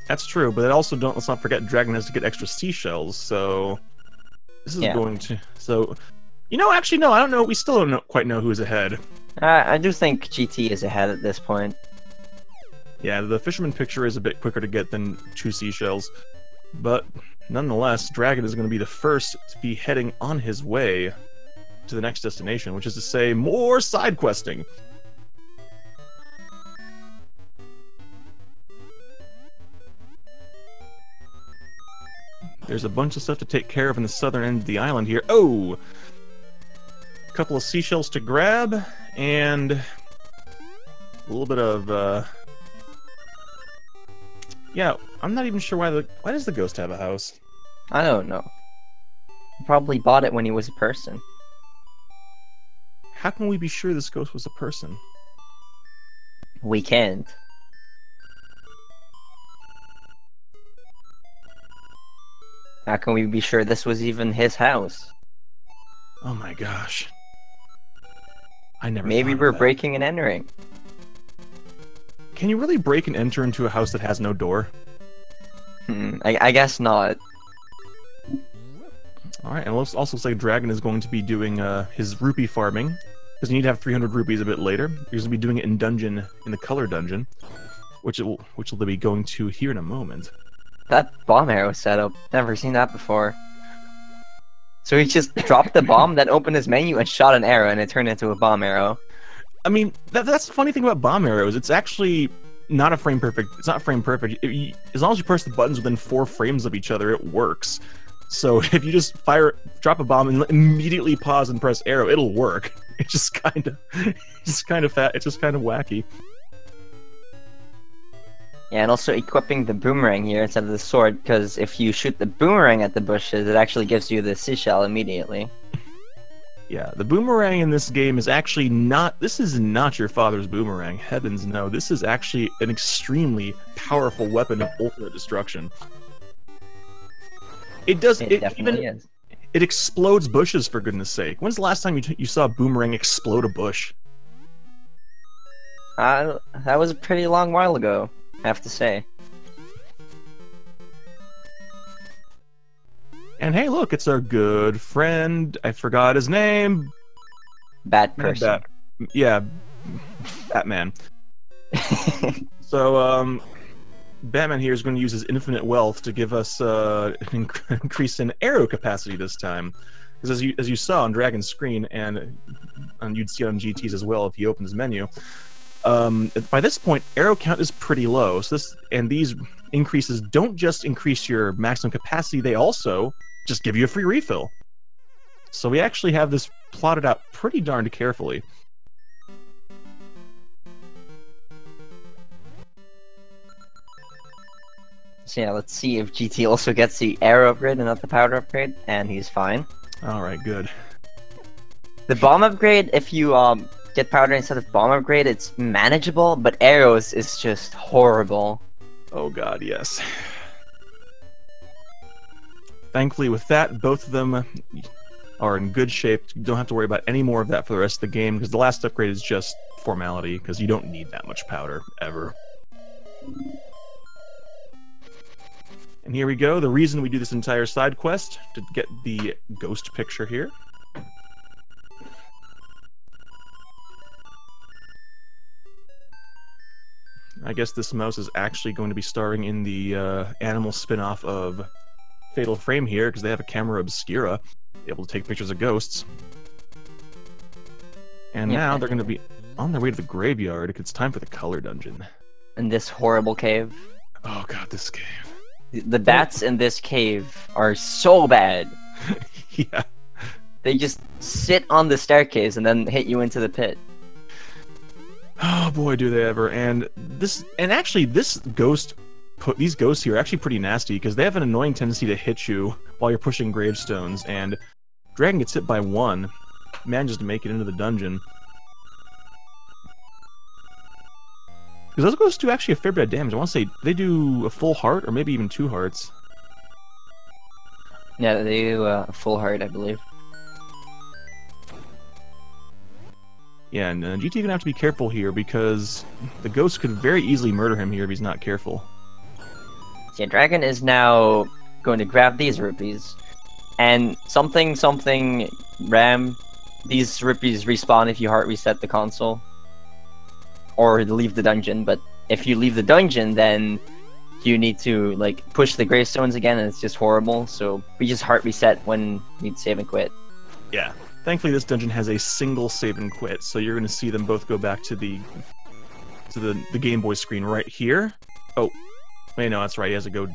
That's true, but let's not forget Dragon has to get extra seashells, so this is going to... So, actually, no, I don't know. We still don't quite know who's ahead. I do think GT is ahead at this point. Yeah, the fisherman picture is a bit quicker to get than 2 seashells, but nonetheless, Dragon is going to be the first to be heading on his way to the next destination, which is to say, more side questing. There's a bunch of stuff to take care of in the southern end of the island here. Oh! A couple of seashells to grab, and a little bit of, yeah, I'm not even sure why does the ghost have a house? I don't know. He probably bought it when he was a person. How can we be sure this ghost was a person? We can't. How can we be sure this was even his house? Oh my gosh. I never Maybe thought we're of that. breaking and entering. Can you really break and enter into a house that has no door? I guess not. Alright, and let's also say Dragon is going to be doing his rupee farming, because you need to have 300 rupees a bit later. He's going to be doing it in the color dungeon, which will be going to here in a moment. That bomb arrow setup, never seen that before. So he just dropped the bomb, then opened his menu and shot an arrow, and it turned into a bomb arrow. I mean, that's the funny thing about bomb arrows. It's actually not a frame perfect. It's not frame perfect. As long as you press the buttons within 4 frames of each other, it works. So if you just drop a bomb and immediately pause and press arrow, it'll work. It's just kind of wacky. Yeah, and also equipping the boomerang here instead of the sword, because if you shoot the boomerang at the bushes, it actually gives you the seashell immediately. Yeah, the boomerang in this game is actually not... This is not your father's boomerang. Heavens no. This is actually an extremely powerful weapon of ultimate destruction. It does... It definitely is. It explodes bushes, for goodness sake. When's the last time you saw a boomerang explode a bush? That was a pretty long while ago, I have to say. And hey, look, it's our good friend. I forgot his name. Bad person. Yeah, Batman. So, Batman here is going to use his infinite wealth to give us an increase in arrow capacity this time. Because as you saw on Dragon's screen, and you'd see it on GT's as well if he opened his menu, by this point, arrow count is pretty low. So these increases don't just increase your maximum capacity, they also just give you a free refill. So we actually have this plotted out pretty darned carefully. So yeah, let's see if GT also gets the arrow upgrade and not the powder upgrade, and he's fine. Alright, good. The bomb upgrade, if you get powder instead of bomb upgrade, it's manageable, but arrows is just horrible. Oh god, yes. Thankfully with that, both of them are in good shape. You don't have to worry about any more of that for the rest of the game, because the last upgrade is just formality, because you don't need that much powder, ever. And here we go, the reason we do this entire side quest, to get the ghost picture here. I guess this mouse is actually going to be starring in the animal spin-off of Fatal Frame here, because they have a camera obscura, able to take pictures of ghosts. And yeah, now they're going to be on their way to the graveyard, because it's time for the color dungeon. In this horrible cave. Oh god, this cave. The bats in this cave are so bad. Yeah. They just sit on the staircase and then hit you into the pit. Oh boy, do they ever! And actually, these ghosts here are actually pretty nasty because they have an annoying tendency to hit you while you're pushing gravestones. And Dragon gets hit by one, manages to make it into the dungeon. Because those ghosts do actually a fair bit of damage. I want to say they do a full heart or maybe even 2 hearts. Yeah, they do a full heart, I believe. Yeah, and GT gonna have to be careful here because the ghost could very easily murder him here if he's not careful. Yeah, Dragon is now going to grab these rupees, and something Ram, these rupees respawn if you hard reset the console or leave the dungeon. But if you leave the dungeon, then you need to like push the gravestones again, and it's just horrible. So we just hard reset when we save and quit. Yeah. Thankfully, this dungeon has a single save and quit, so you're going to see them both go back to the Game Boy screen right here. Oh, wait, no, that's right. He has to go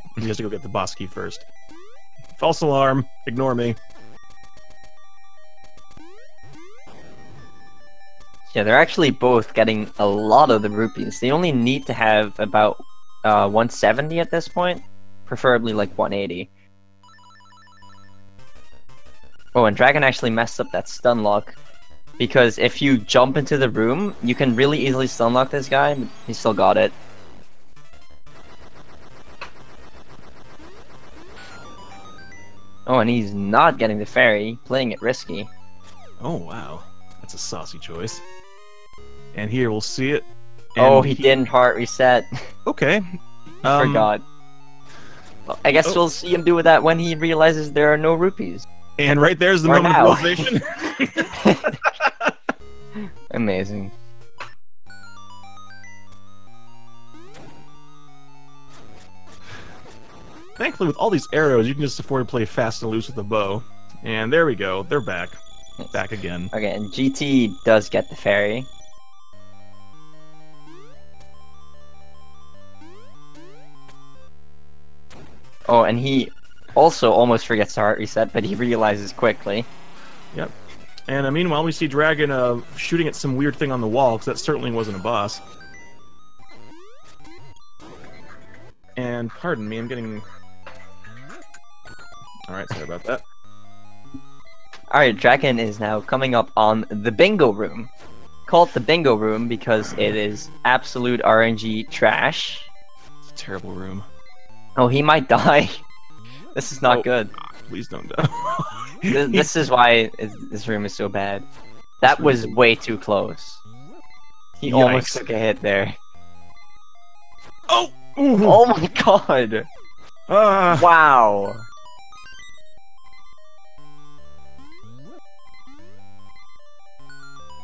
get the boss key first. False alarm. Ignore me. Yeah, they're actually both getting a lot of the rupees. They only need to have about 170 at this point, preferably like 180. Oh, and Dragon actually messed up that stun lock. Because if you jump into the room, you can really easily stunlock this guy, but he still got it. Oh, and he's not getting the fairy, playing it risky. Oh, wow. That's a saucy choice. And here, we'll see it. Oh, he didn't heart reset. Okay. Forgot. Well, I guess we'll see him do that when he realizes there are no rupees. And right there's the moment of realization. Amazing. Thankfully, with all these arrows, you can just afford to play fast and loose with the bow. And there we go. They're back. Back again. Okay, and GT does get the fairy. Oh, and he also almost forgets to heart reset, but he realizes quickly. Yep. And meanwhile, we see Dragon shooting at some weird thing on the wall, because that certainly wasn't a boss. And pardon me, I'm getting... Alright, sorry about that. Alright, Dragon is now coming up on the bingo room. Call it the bingo room because it is absolute RNG trash. It's a terrible room. Oh, he might die. This is not good. Please don't die. This is why this room is so bad. That was way too close. He almost took a hit there. Oh! Oh my god! Wow!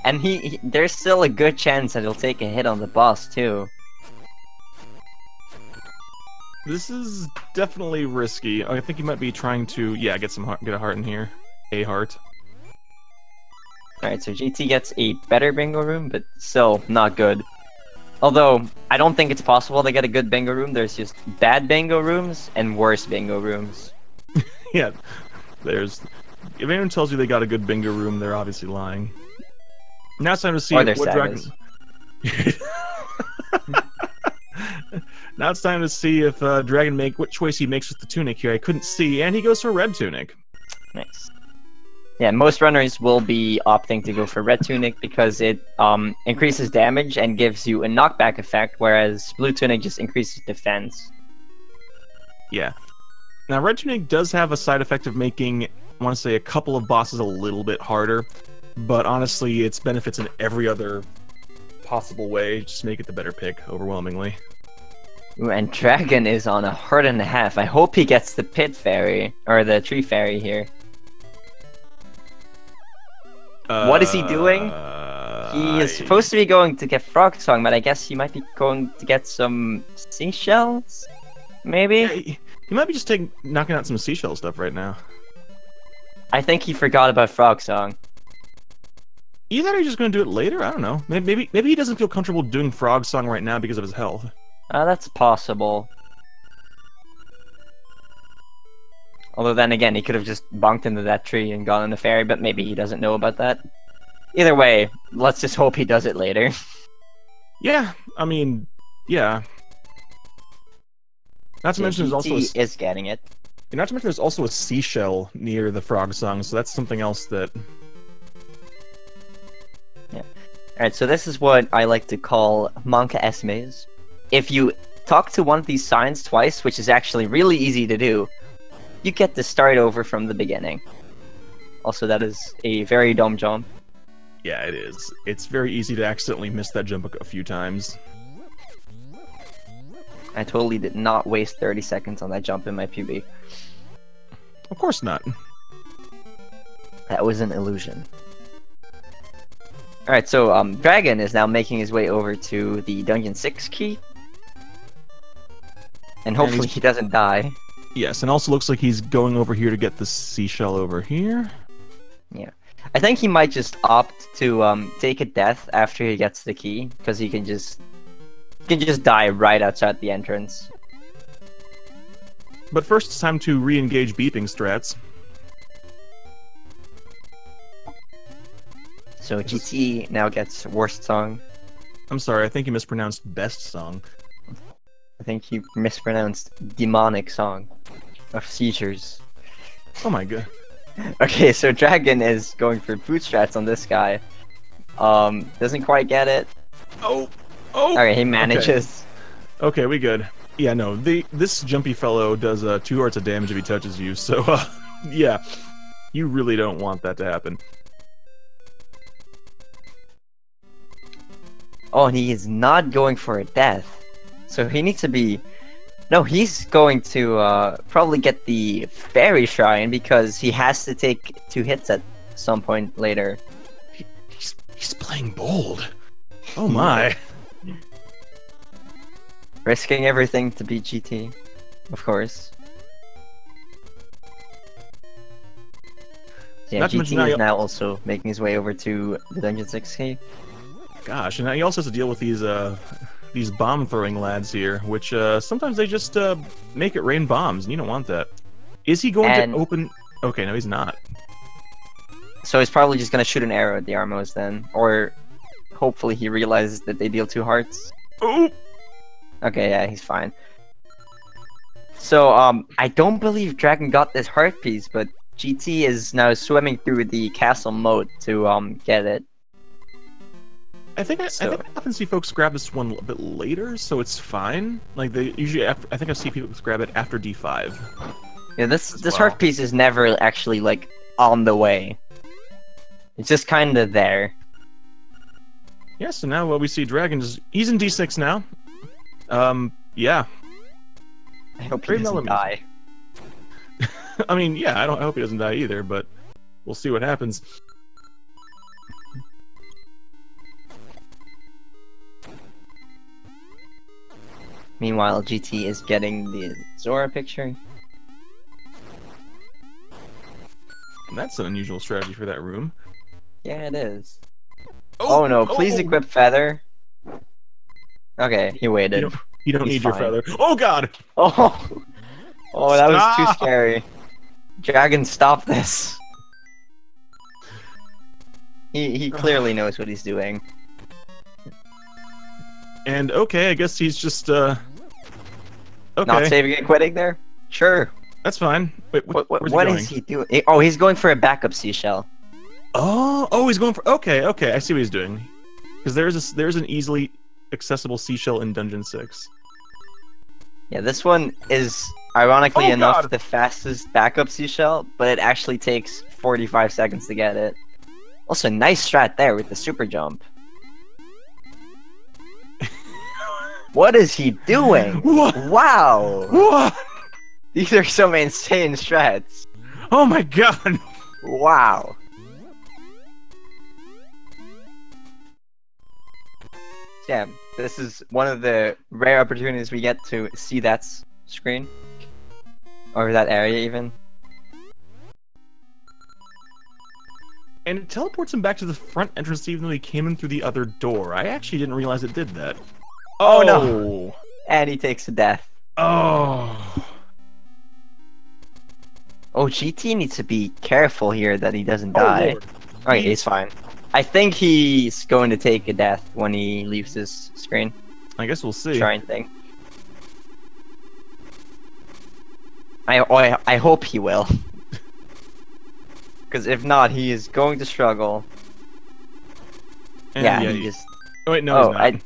And there's still a good chance that he'll take a hit on the boss too. This is definitely risky. I think he might be trying to, get a heart in here. A heart. Alright, so GT gets a better bingo room, but still not good. Although, I don't think it's possible to get a good bingo room. There's just bad bingo rooms and worse bingo rooms. Yeah, if anyone tells you they got a good bingo room, they're obviously lying. Now it's time to see what Dragon... Now it's time to see if Dragon what choice he makes with the tunic here. I couldn't see, and he goes for red tunic. Nice. Yeah, most runners will be opting to go for red tunic because it increases damage and gives you a knockback effect, whereas blue tunic just increases defense. Yeah. Now red tunic does have a side effect of making, I want to say, a couple of bosses a little bit harder, but honestly, its benefits in every other possible way just make it the better pick, overwhelmingly. Ooh, and Dragon is on a heart and a half. I hope he gets the pit fairy, or the tree fairy here. What is he doing? He is supposed to be going to get Frog Song, but I guess he might be going to get some seashells? Maybe? Yeah, he might be just knocking out some seashell stuff right now. I think he forgot about Frog Song. Either he's just going to do it later? I don't know. Maybe he doesn't feel comfortable doing Frog Song right now because of his health. That's possible. Although then again, he could have just bonked into that tree and gone in the fairy, but maybe he doesn't know about that. Either way, let's just hope he does it later. Yeah, I mean, yeah. Not to mention there's also is getting it. Not to mention there's also a seashell near the Frog Song, so that's something else that... Yeah. Alright, so this is what I like to call Monka Esmes. If you talk to one of these signs twice, which is actually really easy to do, you get to start over from the beginning. Also, that is a very dumb jump. Yeah, it is. It's very easy to accidentally miss that jump a few times. I totally did not waste 30 seconds on that jump in my PB. Of course not. That was an illusion. Alright, so Dragon is now making his way over to the Dungeon 6 key. And hopefully he doesn't die. Yes, and also looks like he's going over here to get the seashell over here. Yeah. I think he might just opt to take a death after he gets the key, because he can just die right outside the entrance. But first it's time to re-engage beeping strats. So GT now gets worst song. I'm sorry, I think you mispronounced best song. I think you mispronounced demonic song of seizures. Oh my god. Okay, so Dragon is going for bootstraps on this guy. Doesn't quite get it. Oh! Alright, he manages. Okay, we good. Yeah, no, this jumpy fellow does 2 hearts of damage if he touches you, so, yeah. You really don't want that to happen. Oh, and he is not going for a death. So he needs to be... No, he's going to probably get the Fairy Shrine because he has to take 2 hits at some point later. He's playing bold. Oh my. Risking everything to beat GT, of course. Yeah, GT is now also making his way over to the Dungeon 6 key. Gosh, and now he also has to deal with these bomb-throwing lads here, which sometimes they just make it rain bombs, and you don't want that. Is he going to open... Okay, no, he's not. So he's probably just going to shoot an arrow at the Armos then, or hopefully he realizes that they deal 2 hearts. Oh! Okay, yeah, he's fine. So, I don't believe Dragon got this heart piece, but GT is now swimming through the castle moat to get it. I think I often see folks grab this one a bit later, so it's fine. Like they usually, I think I see people grab it after D5. Yeah, this heart piece is never actually like on the way. It's just kind of there. Yeah. So now what we see, Dragon he's in D6 now. Yeah. I hope he doesn't die. I mean, yeah, I hope he doesn't die either, but we'll see what happens. Meanwhile, GT is getting the Zora picture. That's an unusual strategy for that room. Yeah, it is. Oh no, please equip Feather. Okay, he waited. You don't need your feather. Oh god! Oh, that was too scary. Dragon, stop this. He clearly knows what he's doing. And okay, I guess he's just okay. Not saving and quitting there? Sure. That's fine. Wait, what is he doing? Oh, he's going for a backup seashell. Oh, he's going for okay. I see what he's doing. Because there's an easily accessible seashell in Dungeon 6. Yeah, this one is ironically enough the fastest backup seashell, but it actually takes 45 seconds to get it. Also, nice strat there with the super jump. What is he doing? What? Wow! What? These are some insane strats. Oh my god! Wow. Yeah, this is one of the rare opportunities we get to see that screen. Or that area, even. And it teleports him back to the front entrance even though he came in through the other door. I actually didn't realize it did that. Oh no! And he takes a death. Oh. Oh, GT needs to be careful here that he doesn't die. Alright, he's fine. I think he's going to take a death when he leaves this screen. I guess we'll see. Shrine thing. I hope he will. Because if not, he is going to struggle. And yeah, he just... Oh wait, no, he's not.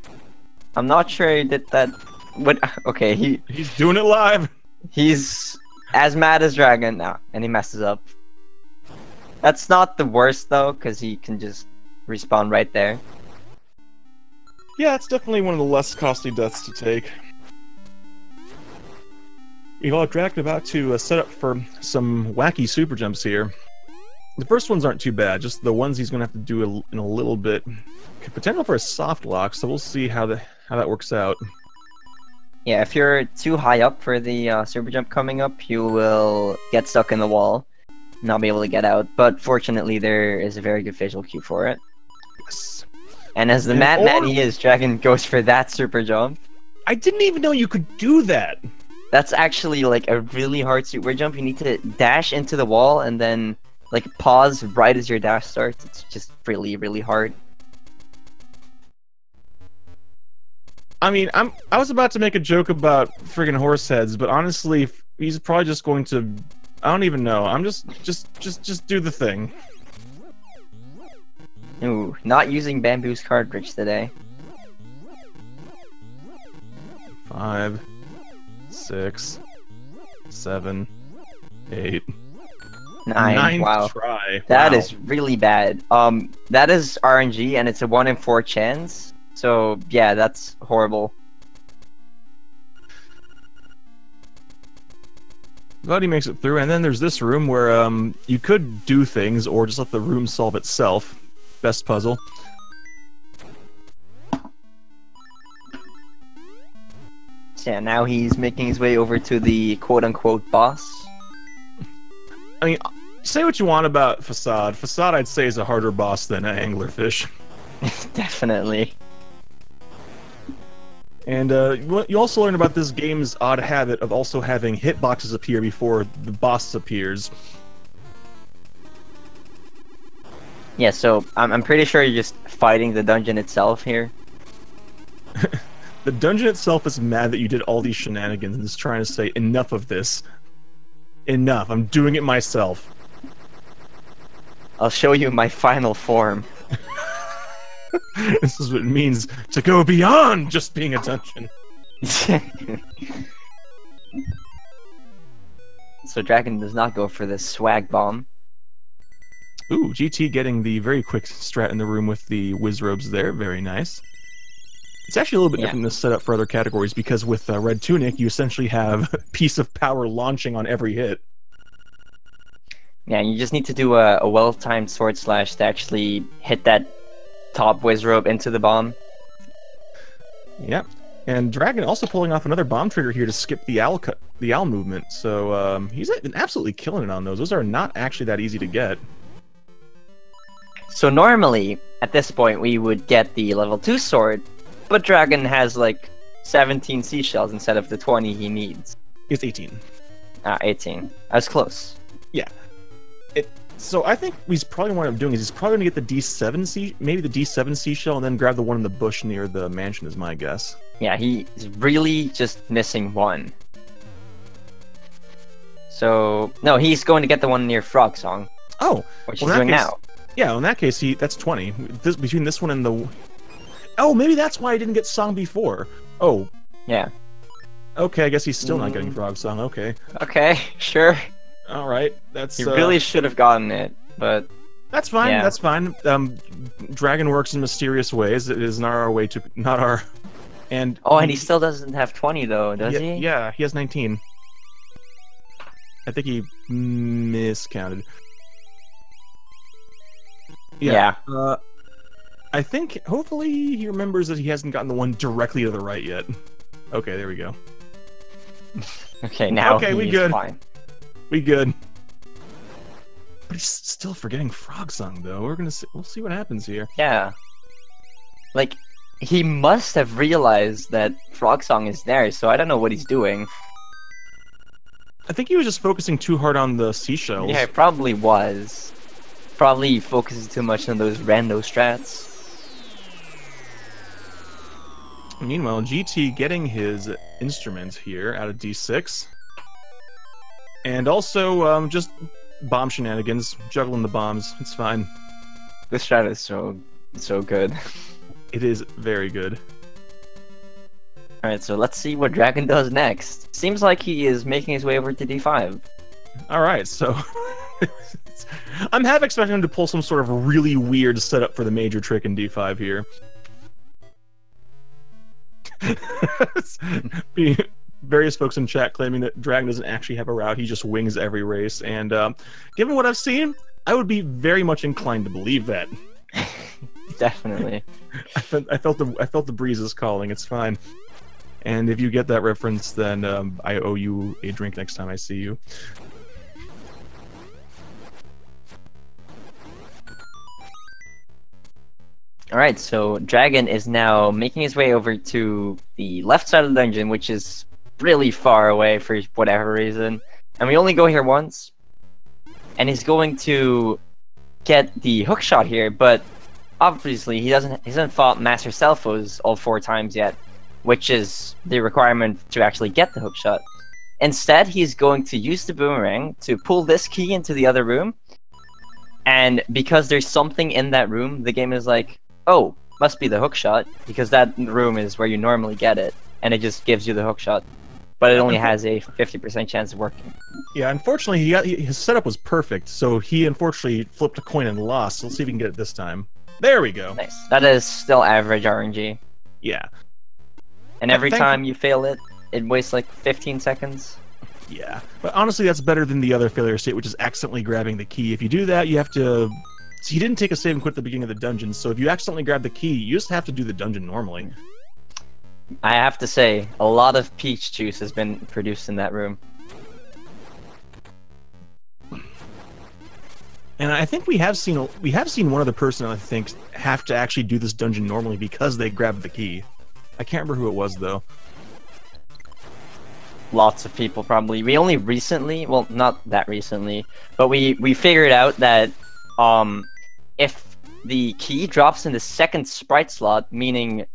I'm not sure he did that. What? Okay, he's doing it live. He's as mad as Dragon now, and he messes up. That's not the worst though, because he can just respawn right there. Yeah, it's definitely one of the less costly deaths to take. We've all Dragon about to set up for some wacky super jumps here. The first ones aren't too bad, just the ones he's going to have to do in a little bit. Potential for a soft lock, so we'll see how that works out. Yeah, if you're too high up for the super jump coming up, you will get stuck in the wall, not be able to get out. But fortunately, there is a very good visual cue for it. Yes. And as the man he is, Dragon goes for that super jump. I didn't even know you could do that. That's actually like a really hard super jump. You need to dash into the wall and then like pause right as your dash starts. It's just really, really hard. I mean, I was about to make a joke about friggin' horse heads, but honestly, he's probably just going to... I don't even know. I'm just do the thing. Ooh, not using Bamboo's cartridge today. 5, 6, 7, 8. 9. Ninth Wow. try. That Wow. is really bad. That is RNG, and it's a 1 in 4 chance. So yeah, that's horrible. But he makes it through, and then there's this room where you could do things or just let the room solve itself. Best puzzle. So yeah, now he's making his way over to the quote-unquote boss. I mean, say what you want about Facade. Facade, I'd say, is a harder boss than Anglerfish. Definitely. And you also learn about this game's odd habit of also having hitboxes appear before the boss appears. Yeah, so I'm pretty sure you're just fighting the dungeon itself here. The dungeon itself is mad that you did all these shenanigans and is trying to say, enough of this. Enough, I'm doing it myself. I'll show you my final form. This is what it means to go beyond just being a dungeon. So Dragon does not go for this swag bomb. Ooh, GT getting the very quick strat in the room with the whiz robes there. Very nice. It's actually a little bit different in this setup for other categories because with Red Tunic, you essentially have Piece of Power launching on every hit. Yeah, you just need to do a well-timed sword slash to actually hit that top whiz robe into the bomb. Yep. And Dragon also pulling off another bomb trigger here to skip the owl movement. So he's been absolutely killing it on those. Those are not actually that easy to get. So normally, at this point, we would get the level 2 sword, but Dragon has like 17 seashells instead of the 20 he needs. It's 18. 18. I was close. Yeah. So I think he's probably what I'm doing is he's probably gonna get the D7 maybe the D7 seashell, and then grab the one in the bush near the mansion is my guess. Yeah, he's really just missing one. So no, he's going to get the one near Frog Song. Oh, which well, he's doing case, now. Yeah, in that case, that's 20. Between this one and the. Oh, maybe that's why I didn't get Song before. Oh. Yeah. Okay, I guess he's still not getting Frog Song. Okay. Okay, sure. All right, that's. You really should have gotten it, but. That's fine. Yeah. That's fine. Dragon works in mysterious ways. It is not our way to, not our. And. Oh, and he still doesn't have 20 though, does he? Yeah, he has 19. I think he miscounted. Yeah. I think hopefully he remembers that he hasn't gotten the one directly to the right yet. Okay, there we go. Okay, now okay, we he's good. fine. We good. But he's still forgetting Frog Song though. We'll see what happens here. Yeah. Like, he must have realized that Frog Song is there, so I don't know what he's doing. I think he was just focusing too hard on the seashells. Yeah, it probably was. Probably focuses too much on those rando strats. Meanwhile, GT getting his instrument here out of D6. And also, just bomb shenanigans, juggling the bombs. It's fine. This strat is so good. It is very good. Alright, so let's see what Dragon does next. Seems like he is making his way over to D5. Alright, so... I'm half expecting him to pull some sort of really weird setup for the major trick in D5 here. Various folks in chat claiming that Dragon doesn't actually have a route, he just wings every race, and given what I've seen, I would be very much inclined to believe that. Definitely. I felt the breezes calling, it's fine. And if you get that reference, then I owe you a drink next time I see you. Alright, so Dragon is now making his way over to the left side of the dungeon, which is really far away for whatever reason. And we only go here once. And he's going to get the hook shot here, but obviously he hasn't fought Master Selphos all 4 times yet, which is the requirement to actually get the hook shot. Instead, he's going to use the boomerang to pull this key into the other room, And because there's something in that room, the game is like, oh, must be the hook shot, because that room is where you normally get it, and it just gives you the hook shot. But it only has a 50% chance of working. Yeah, unfortunately, his setup was perfect, so he unfortunately flipped a coin and lost. So let's see if we can get it this time. There we go. Nice. That is still average RNG. Yeah. And every time you fail it, it wastes like 15 seconds. Yeah, but honestly, that's better than the other failure state, which is accidentally grabbing the key. If you do that, you have to... So you didn't take a save and quit at the beginning of the dungeon, so if you accidentally grab the key, you just have to do the dungeon normally. I have to say, a lot of peach juice has been produced in that room. And I think we have seen one other person, I think, have to actually do this dungeon normally because they grabbed the key. I can't remember who it was, though. Lots of people, probably. We only recently, well, not that recently, but we figured out that if the key drops in the second sprite slot, meaning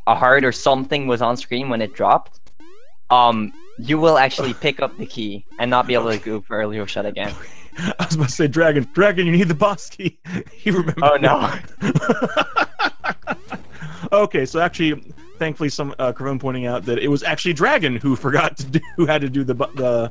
a heart or something was on screen when it dropped, you will actually pick up the key and not be able to go for early hook shot again. I was about to say, Dragon, you need the boss key. He remembered. Oh no. Okay, so actually, thankfully, some Kravone pointing out that it was actually Dragon who had to do the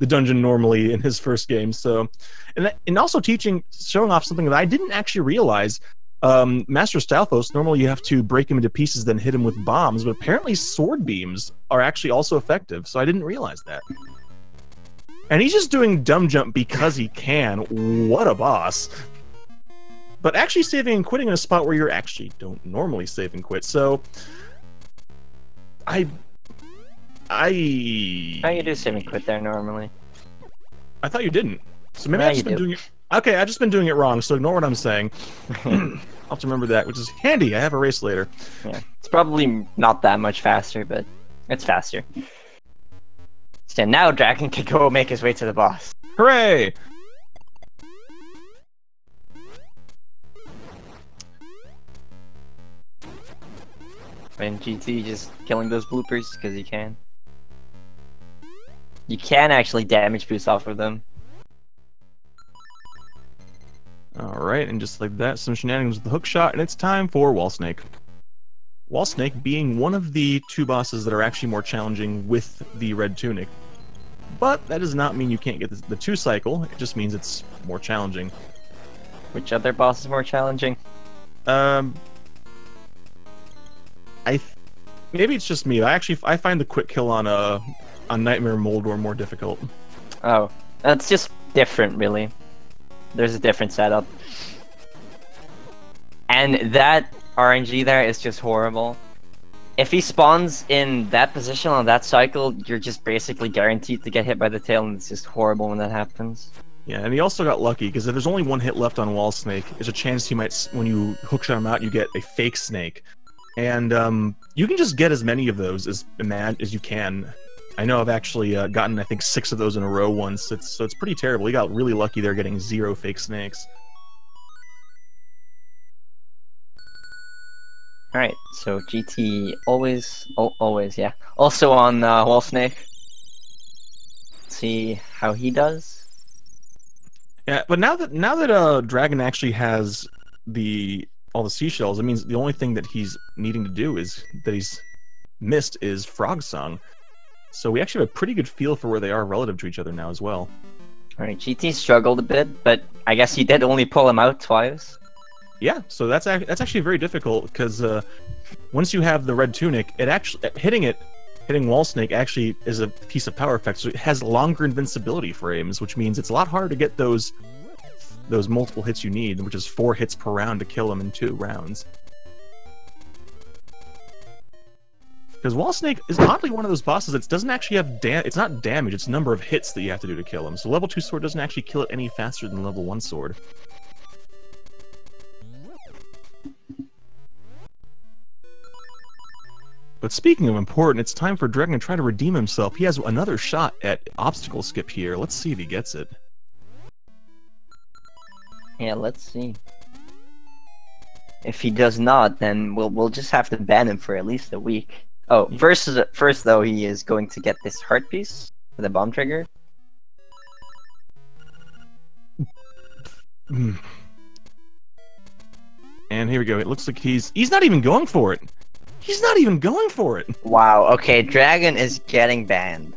dungeon normally in his first game. So, and also showing off something that I didn't actually realize. Master Stalfos, normally you have to break him into pieces, then hit him with bombs, but apparently sword beams are actually also effective. So I didn't realize that. And he's just doing dumb jump because he can. What a boss. But actually saving and quitting in a spot where you actually don't normally save and quit. So How you do save and quit there normally? I thought you didn't. So maybe I've just been doing it. Okay, I've just been doing it wrong, so ignore what I'm saying. I'll have to remember that, which is handy. I have a race later. Yeah, it's probably not that much faster, but it's faster. So now Dragon can go make his way to the boss. Hooray! And GT just killing those bloopers because he can. You can actually damage boost off of them. Alright, and just like that, some shenanigans with the hook shot, and it's time for Wall Snake. Wall Snake being one of the two bosses that are actually more challenging with the red tunic. But that does not mean you can't get the 2 cycle, it just means it's more challenging. Which other boss is more challenging? Maybe it's just me. I find the quick kill on Nightmare Moldor more difficult. Oh, that's just different, really. There's a different setup. And that RNG there is just horrible. If he spawns in that position on that cycle, you're just basically guaranteed to get hit by the tail, and it's just horrible when that happens. Yeah, and he also got lucky, because if there's only 1 hit left on Wall Snake, there's a chance he might, when you hookshot him out, you get a fake snake. And you can just get as many of those as you can. I know I've actually gotten, I think, 6 of those in a row once, so it's pretty terrible. He got really lucky there getting 0 fake snakes. Alright, so GT always, yeah. Also on Wall Snake. Let's see how he does. Yeah, but now that Dragon actually has all the seashells, it means the only thing that he's needing to do that he's missed is Frog Song. So we actually have a pretty good feel for where they are relative to each other now as well. Alright, GT struggled a bit, but I guess he did only pull him out twice. Yeah, so that's actually very difficult, because once you have the red tunic, hitting Wall Snake actually is a piece of power effect, so it has longer invincibility frames, which means it's a lot harder to get those multiple hits you need, which is 4 hits per round to kill him in 2 rounds. Because Wall Snake is oddly one of those bosses that doesn't actually have it's not damage, it's number of hits that you have to do to kill him. So level 2 sword doesn't actually kill it any faster than level 1 sword. But speaking of important, it's time for Dragon to try to redeem himself. He has another shot at obstacle skip here. Let's see if he gets it. Yeah, let's see. If he does not, then we'll just have to ban him for at least a week. Oh, first though, he is going to get this heart piece for the bomb trigger. And here we go. It looks like he's not even going for it. He's not even going for it. Wow, okay, Dragon is getting banned.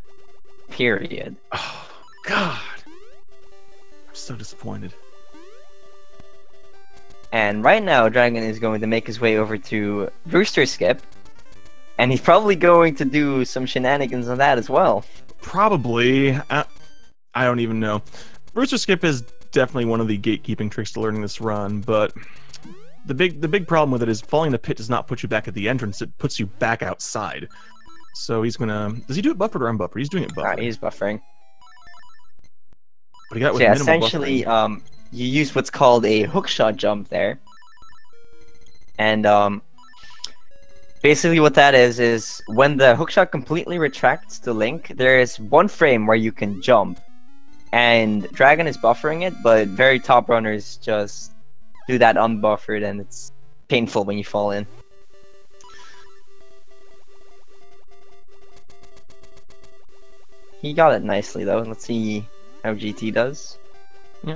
Period. Oh, God. I'm so disappointed. And right now, Dragon is going to make his way over to Rooster Skip. And he's probably going to do some shenanigans on that as well. Probably. I don't even know. Rooster Skip is definitely one of the gatekeeping tricks to learning this run, but the big problem with it is falling in the pit does not put you back at the entrance, it puts you back outside. So he's gonna... Does he do it buffered or unbuffered? He's doing it buffered. He's buffering. But he got it with So yeah, minimal essentially, buffering. you use what's called a hookshot jump there. And basically what that is when the hookshot completely retracts the link, there is one frame where you can jump. And Dragon is buffering it, but very top runners just do that unbuffered, and it's painful when you fall in. He got it nicely though. Let's see how GT does. Yeah.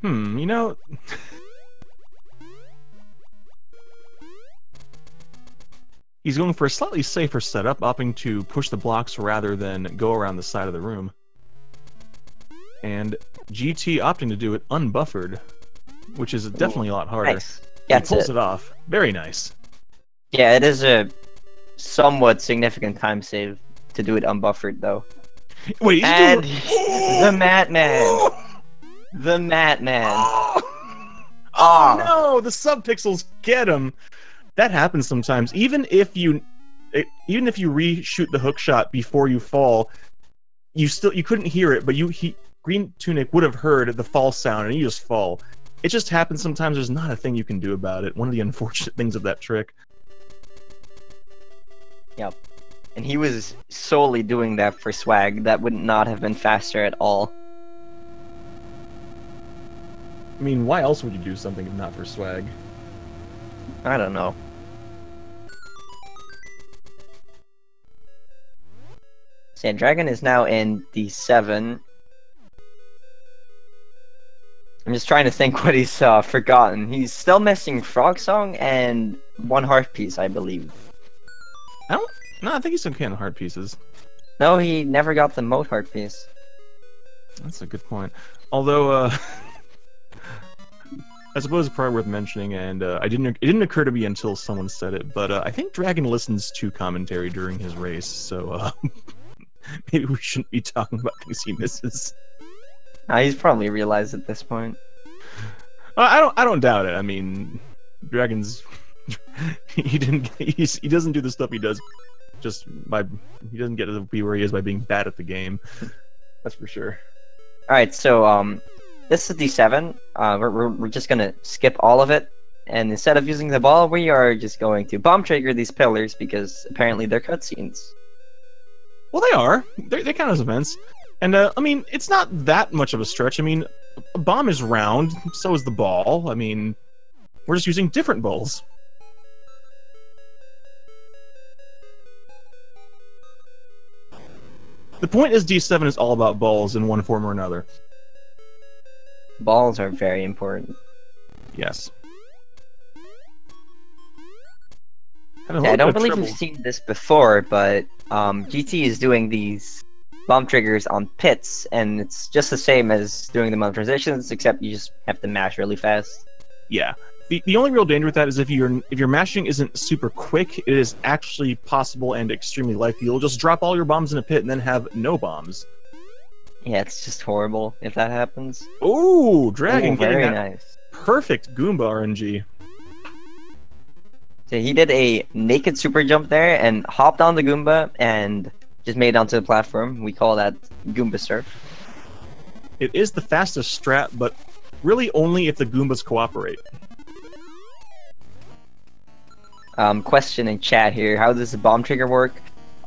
You know... He's going for a slightly safer setup, opting to push the blocks rather than go around the side of the room. And GT opting to do it unbuffered, which is definitely a lot harder. Nice. He pulls it off. Very nice. Yeah, it is a somewhat significant time save to do it unbuffered, though. Wait, and the Madman! The Madman! Oh no! The subpixels get him! That happens sometimes. Even if you reshoot the hook shot before you fall, you couldn't hear it, but GreenTunic would have heard the fall sound, and you just fall. It just happens sometimes. There's not a thing you can do about it. One of the unfortunate things of that trick. Yep. And he was solely doing that for swag. That would not have been faster at all. I mean, why else would you do something if not for swag? I don't know. So yeah, Dragon is now in D7. I'm just trying to think what he's forgotten. He's still missing Frog Song and one heart piece, I believe. No, I think he's still getting heart pieces. No, he never got the moat heart piece. That's a good point. Although, I suppose it's probably worth mentioning, and it didn't occur to me until someone said it, but I think Dragon listens to commentary during his race, so maybe we shouldn't be talking about things he misses. He's probably realized at this point. I don't doubt it. I mean, Dragon's he doesn't do the stuff he does he doesn't get to be where he is by being bad at the game. That's for sure. All right, so this is D7. We're just gonna skip all of it, and instead of using the ball, we are just going to bomb trigger these pillars because apparently they're cutscenes. Well, they are. They count as events. And, I mean, it's not that much of a stretch. I mean, a bomb is round, so is the ball. I mean, we're just using different balls. The point is D7 is all about balls in one form or another. Balls are very important. Yes. Yeah, I don't believe we've seen this before, but GT is doing these bomb triggers on pits, and it's just the same as doing them on transitions, except you just have to mash really fast. Yeah. The only real danger with that is if your mashing isn't super quick, it is actually possible and extremely likely you'll just drop all your bombs in a pit and then have no bombs. Yeah, it's just horrible if that happens. Ooh, Dragon very getting that nice. Perfect Goomba RNG. So he did a naked super jump there and hopped on the Goomba and just made it onto the platform. We call that Goomba Surf. It is the fastest strat, but really only if the Goombas cooperate. Question in chat here. How does the bomb trigger work?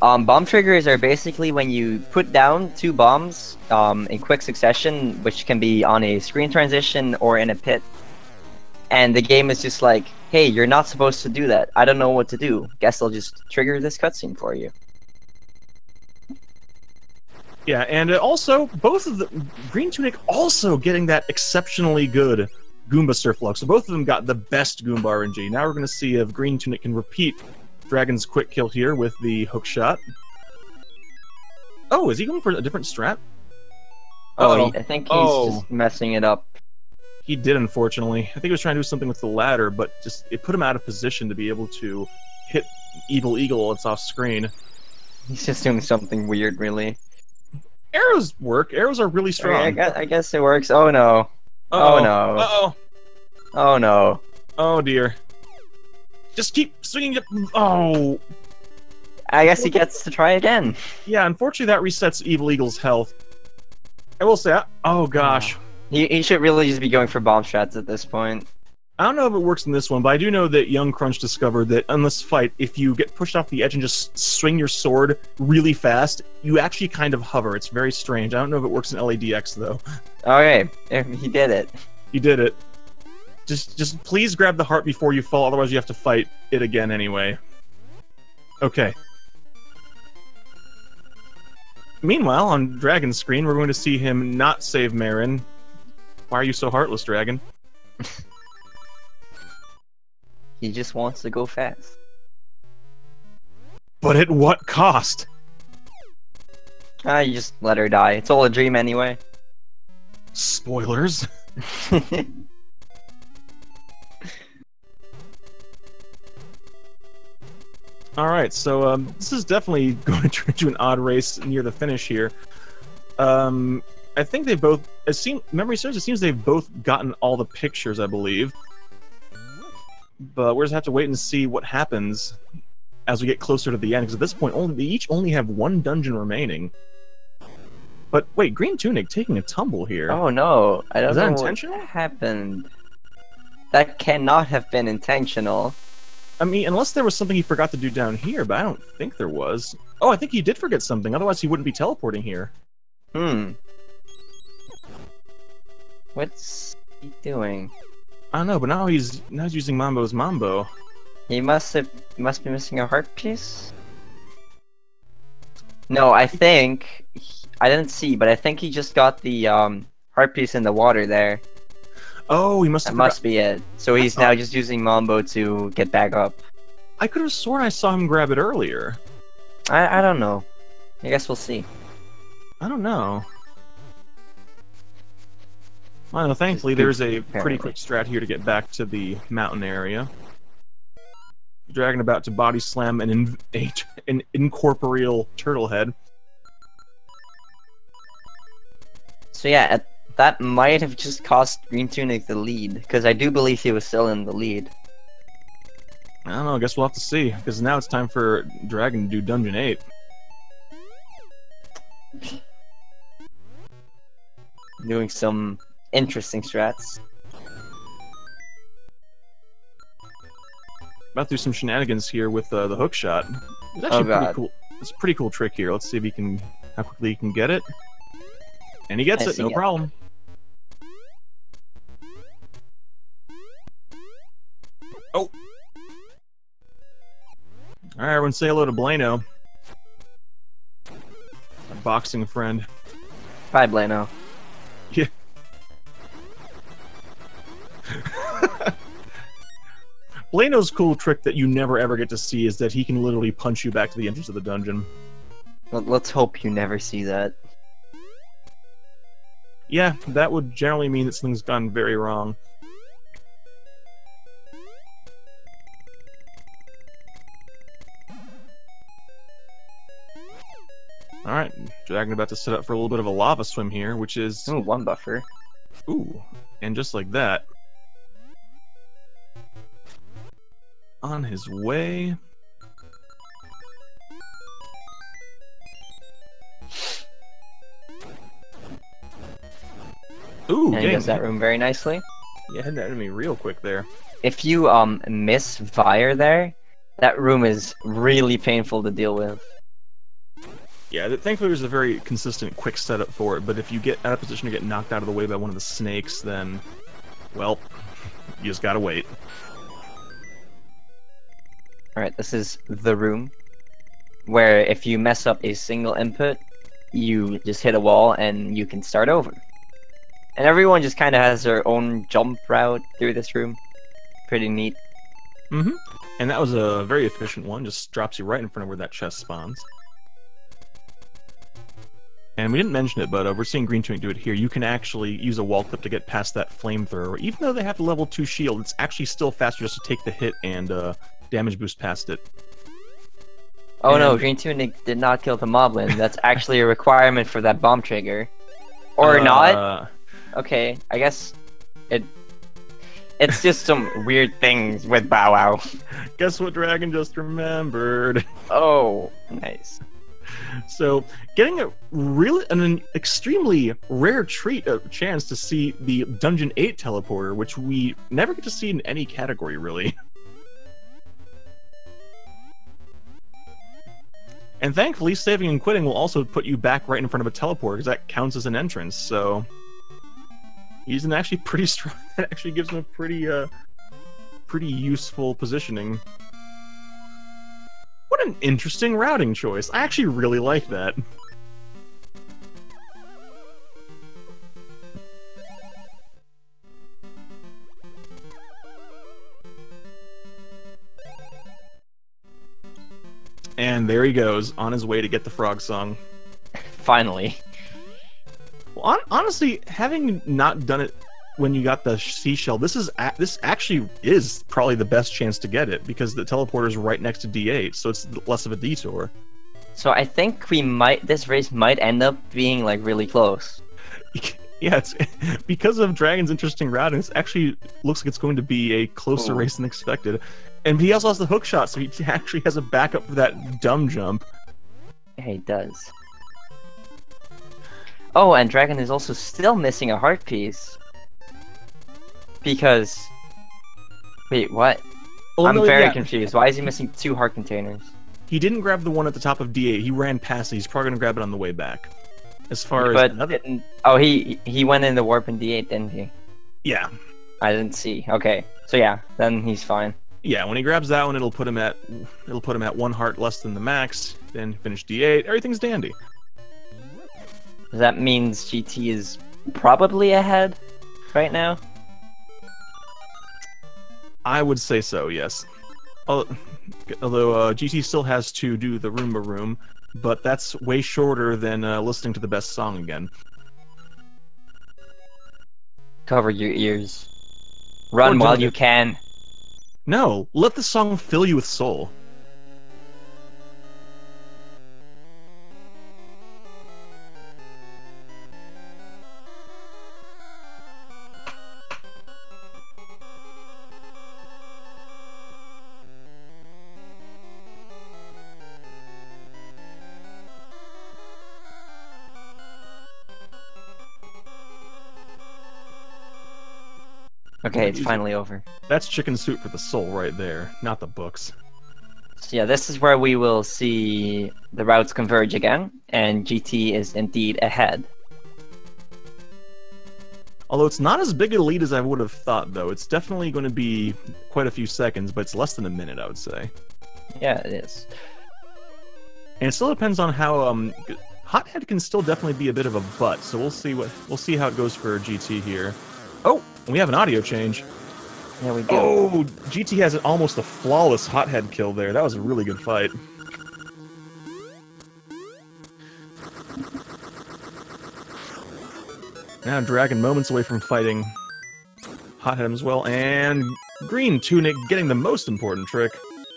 Bomb triggers are basically when you put down two bombs in quick succession, which can be on a screen transition or in a pit. And the game is just like, hey, you're not supposed to do that. I don't know what to do. Guess I'll just trigger this cutscene for you. Yeah, and also, both of the... GreenTunic also getting that exceptionally good Goomba Surflux. So both of them got the best Goomba RNG. Now we're going to see if GreenTunic can repeat Dragon's quick kill here with the hook shot. Oh, is he going for a different strat? Oh, I think he's just messing it up. He did, unfortunately. I think he was trying to do something with the ladder, but just it put him out of position to be able to hit Evil Eagle while it's off screen. He's just doing something weird, really. Arrows work. Arrows are really strong. I guess it works. Oh no. Uh-oh. Oh no. Uh-oh. Oh no. Oh dear. Just keep swinging it. Oh. I guess he gets to try again. Yeah, unfortunately that resets Evil Eagle's health. I will say, oh gosh. He should really just be going for bomb strats at this point. I don't know if it works in this one, but I do know that Young Crunch discovered that in this fight, if you get pushed off the edge and just swing your sword really fast, you actually kind of hover. It's very strange. I don't know if it works in LADX, though. Okay, he did it. He did it. Just please grab the heart before you fall, otherwise you have to fight it again anyway. Okay. Meanwhile, on Dragon's screen, we're going to see him not save Marin. Why are you so heartless, Dragon? He just wants to go fast. But at what cost? You just let her die. It's all a dream anyway. Spoilers. Alright, so this is definitely going to turn into an odd race near the finish here. I think they both... memory serves, it seems they've both gotten all the pictures, I believe. But we're just have to wait and see what happens as we get closer to the end, because at this point, they each only have one dungeon remaining. But wait, GreenTunic taking a tumble here. Oh no, I don't know. Is that intentional? What happened. That cannot have been intentional. I mean, unless there was something he forgot to do down here, but I don't think there was. Oh, I think he did forget something, otherwise he wouldn't be teleporting here. What's he doing? I don't know, but now he's using Mambo's Mambo. He must be missing a heart piece? No, I think... I didn't see, but I think he just got the heart piece in the water there. Oh, he must have That must be it. So he's now just using Mambo to get back up. I could have sworn I saw him grab it earlier. I don't know. I guess we'll see. I don't know. Well, thankfully there's a pretty quick strat here to get back to the mountain area. Dragon about to body slam an incorporeal turtle head. So yeah, that might have just cost GreenTunic the lead, because I do believe he was still in the lead. I don't know, I guess we'll have to see, because now it's time for Dragon to do Dungeon 8. Doing some interesting strats. About to do some shenanigans here with the hook shot. It's actually pretty cool. It's a pretty cool trick here. Let's see if how quickly he can get it. And he gets it, no problem. Oh! Alright, everyone say hello to Blano. Our boxing friend. Bye, Blano. Yeah. Blano's cool trick that you never ever get to see is that he can literally punch you back to the entrance of the dungeon. Let's hope you never see that. Yeah, that would generally mean that something's gone very wrong. Alright, Dragon about to set up for a little bit of a lava swim here, which is... Ooh, one buffer. Ooh, and just like that. On his way... Ooh, and he does that room very nicely. Yeah, hit that enemy real quick there. If you miss fire there, that room is really painful to deal with. Yeah, thankfully there's a very consistent, quick setup for it, but if you get out of position to get knocked out of the way by one of the snakes, then, well, you just gotta wait. Alright, this is the room, where if you mess up a single input, you just hit a wall and you can start over. And everyone just kind of has their own jump route through this room. Pretty neat. Mm-hmm. And that was a very efficient one. Just drops you right in front of where that chest spawns. And we didn't mention it, but we're seeing GreenTunic do it here. You can actually use a wall clip to get past that flamethrower. Even though they have the level 2 shield, it's actually still faster just to take the hit and damage boost past it. Oh no, GreenTunic did not kill the moblin. That's actually a requirement for that bomb trigger. Or not? Okay, I guess it's just some weird things with Bow Wow. Guess what Dragon just remembered? Oh, nice. So, getting an extremely rare chance to see the Dungeon 8 teleporter, which we never get to see in any category, really. And thankfully, saving and quitting will also put you back right in front of a teleporter, because that counts as an entrance, so... He's actually pretty strong. That actually gives him a pretty useful positioning. What an interesting routing choice. I actually really like that. And there he goes, on his way to get the frog song. Finally. Well, honestly, having not done it when you got the seashell, this actually is probably the best chance to get it, because the teleporter is right next to D8, so it's less of a detour. So I think this race might end up being like really close. Yeah, it's because of Dragon's interesting routing. It actually looks like it's going to be a closer race than expected. And he also has the hook shot, so he actually has a backup for that dumb jump. Yeah, he does. Oh, and Dragon is also still missing a heart piece. Because... Wait, what? Oh, I'm very confused. Why is he missing 2 heart containers? He didn't grab the one at the top of D8. He ran past it. He's probably going to grab it on the way back. As far as... Oh, he went in the warp in D8, didn't he? Yeah. I didn't see. Okay. So yeah, then he's fine. Yeah, when he grabs that one, it'll put him at 1 heart less than the max. Then finish D8. Everything's dandy. That means GT is probably ahead right now? I would say so, yes. Although GT still has to do the Roomba Room, but that's way shorter than listening to the best song again. Cover your ears. Run while you can. No, let the song fill you with soul. Okay, it's finally over. That's chicken soup for the soul right there, not the books. So yeah, this is where we will see the routes converge again, and GT is indeed ahead. Although it's not as big a lead as I would have thought, though. It's definitely going to be quite a few seconds, but it's less than a minute, I would say. Yeah, it is. And it still depends on how Hothead can still definitely be a bit of a butt, so we'll see how it goes for GT here. Oh, we have an audio change. There we go. Oh, GT has almost a flawless Hothead kill there. That was a really good fight. Now Dragon moments away from fighting Hothead as well, and GreenTunic getting the most important trick.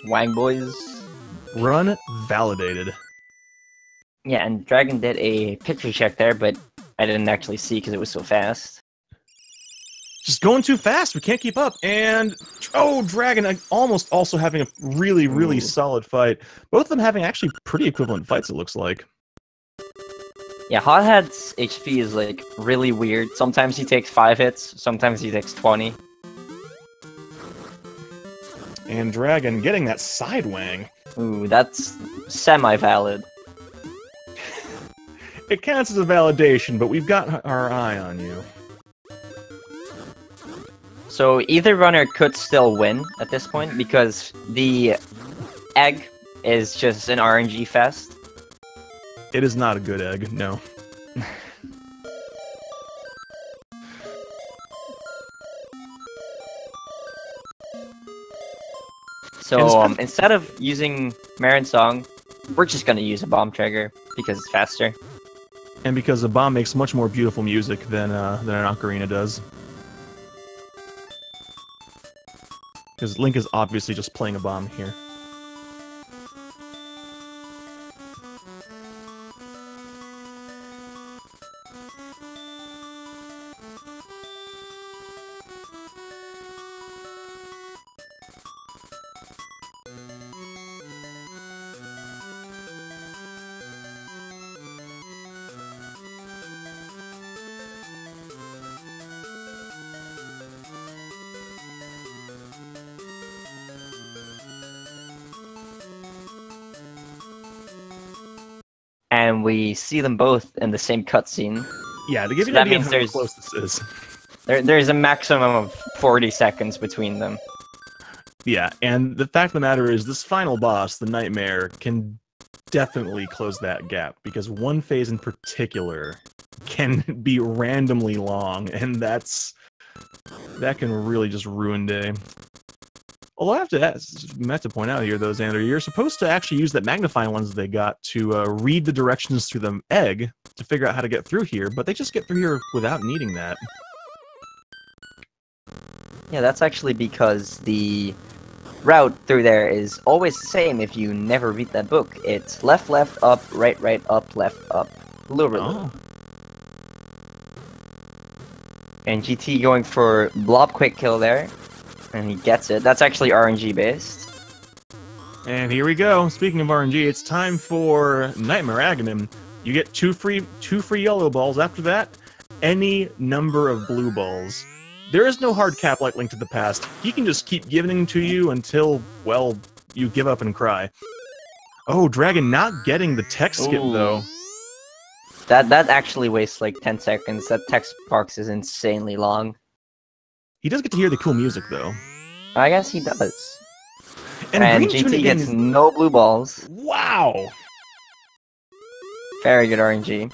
Wang boys. Run validated. Yeah, and Dragon did a picture check there, but I didn't actually see because it was so fast. Just going too fast. We can't keep up. And, oh, Dragon almost also having a really, really solid fight. Both of them having actually pretty equivalent fights, it looks like. Yeah, Hothead's HP is, like, really weird. Sometimes he takes 5 hits, sometimes he takes 20. And Dragon getting that side wang. Ooh, that's semi-valid. It counts as a validation, but we've got our eye on you. So either runner could still win at this point, because the egg is just an RNG fest. It is not a good egg, no. So instead of using Marin Song, we're just gonna use a bomb trigger because it's faster. And because a bomb makes much more beautiful music than an ocarina does. Because Link is obviously just playing a bomb here. And we see them both in the same cutscene. Yeah, to give you an idea of how close this is. There's a maximum of 40 seconds between them. Yeah, and the fact of the matter is, this final boss, the Nightmare, can definitely close that gap, because one phase in particular can be randomly long, and that can really just ruin day. Although I have to point out here, though, Xander, you're supposed to actually use that magnifying lens they got to read the directions through the egg to figure out how to get through here, but they just get through here without needing that. Yeah, that's actually because the route through there is always the same if you never read that book. It's left, left, up, right, right, up, left, up. Lure. Oh. And GT going for blob quick kill there. And he gets it. That's actually RNG based. And here we go. Speaking of RNG, it's time for Nightmare Aghanim. You get two free yellow balls. After that, any number of blue balls. There is no hard cap like Link to the Past. He can just keep giving them to you until, well, you give up and cry. Oh, Dragon not getting the text skip, though. That actually wastes like 10 seconds. That text box is insanely long. He does get to hear the cool music, though. I guess he does. And GT gets no blue balls. Wow! Very good RNG.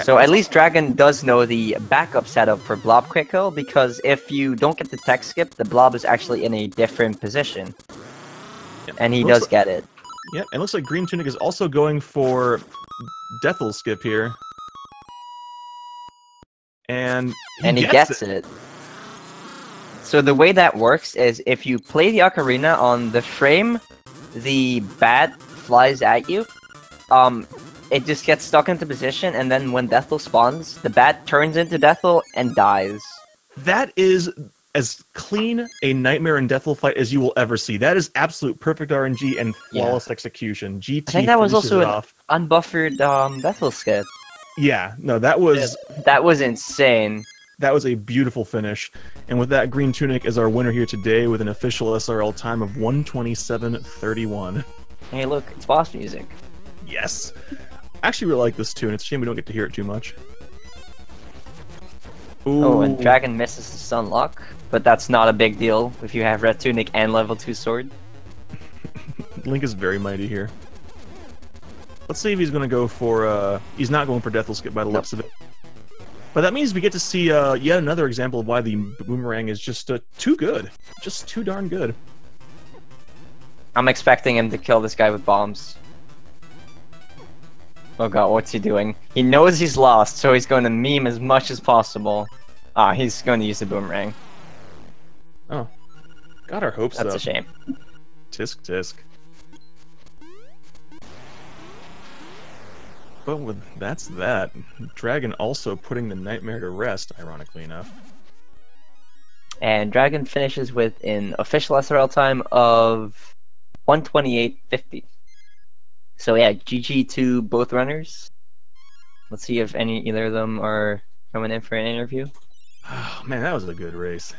So at least Dragon does know the backup setup for blob quick kill, because if you don't get the text skip, the blob is actually in a different position. Yep. And he does get it. Yep, and it looks like GreenTunic is also going for Death'll skip here. And he gets it. So the way that works is if you play the ocarina on the frame, the bat flies at you. It just gets stuck into position, and then when Death'll spawns, the bat turns into Death'll and dies. That is as clean a Nightmare and Death'll fight as you will ever see. That is absolute perfect RNG and flawless execution. GT I think that was also an unbuffered Death'll skip. Yeah, no, that was insane. That was a beautiful finish. And with that, GreenTunic is our winner here today with an official SRL time of 1:27:31. Hey, look, it's boss music. Yes. I actually really like this tune. It's a shame we don't get to hear it too much. Ooh. Oh, and Dragon misses the stun lock, but that's not a big deal if you have Red Tunic and level 2 sword. Link is very mighty here. Let's see if he's going to go for... he's not going for Death'll skip by the looks of it. But that means we get to see yet another example of why the boomerang is just too good. Just too darn good. I'm expecting him to kill this guy with bombs. Oh god, what's he doing? He knows he's lost, so he's going to meme as much as possible. Ah, he's going to use the boomerang. Oh. Got our hopes up. That's a shame. Tisk tisk. But that's that. Dragon also putting the Nightmare to rest, ironically enough. And Dragon finishes with an official SRL time of 1:28:50. So yeah, GG to both runners. Let's see if either of them are coming in for an interview. Oh, man, that was a good race.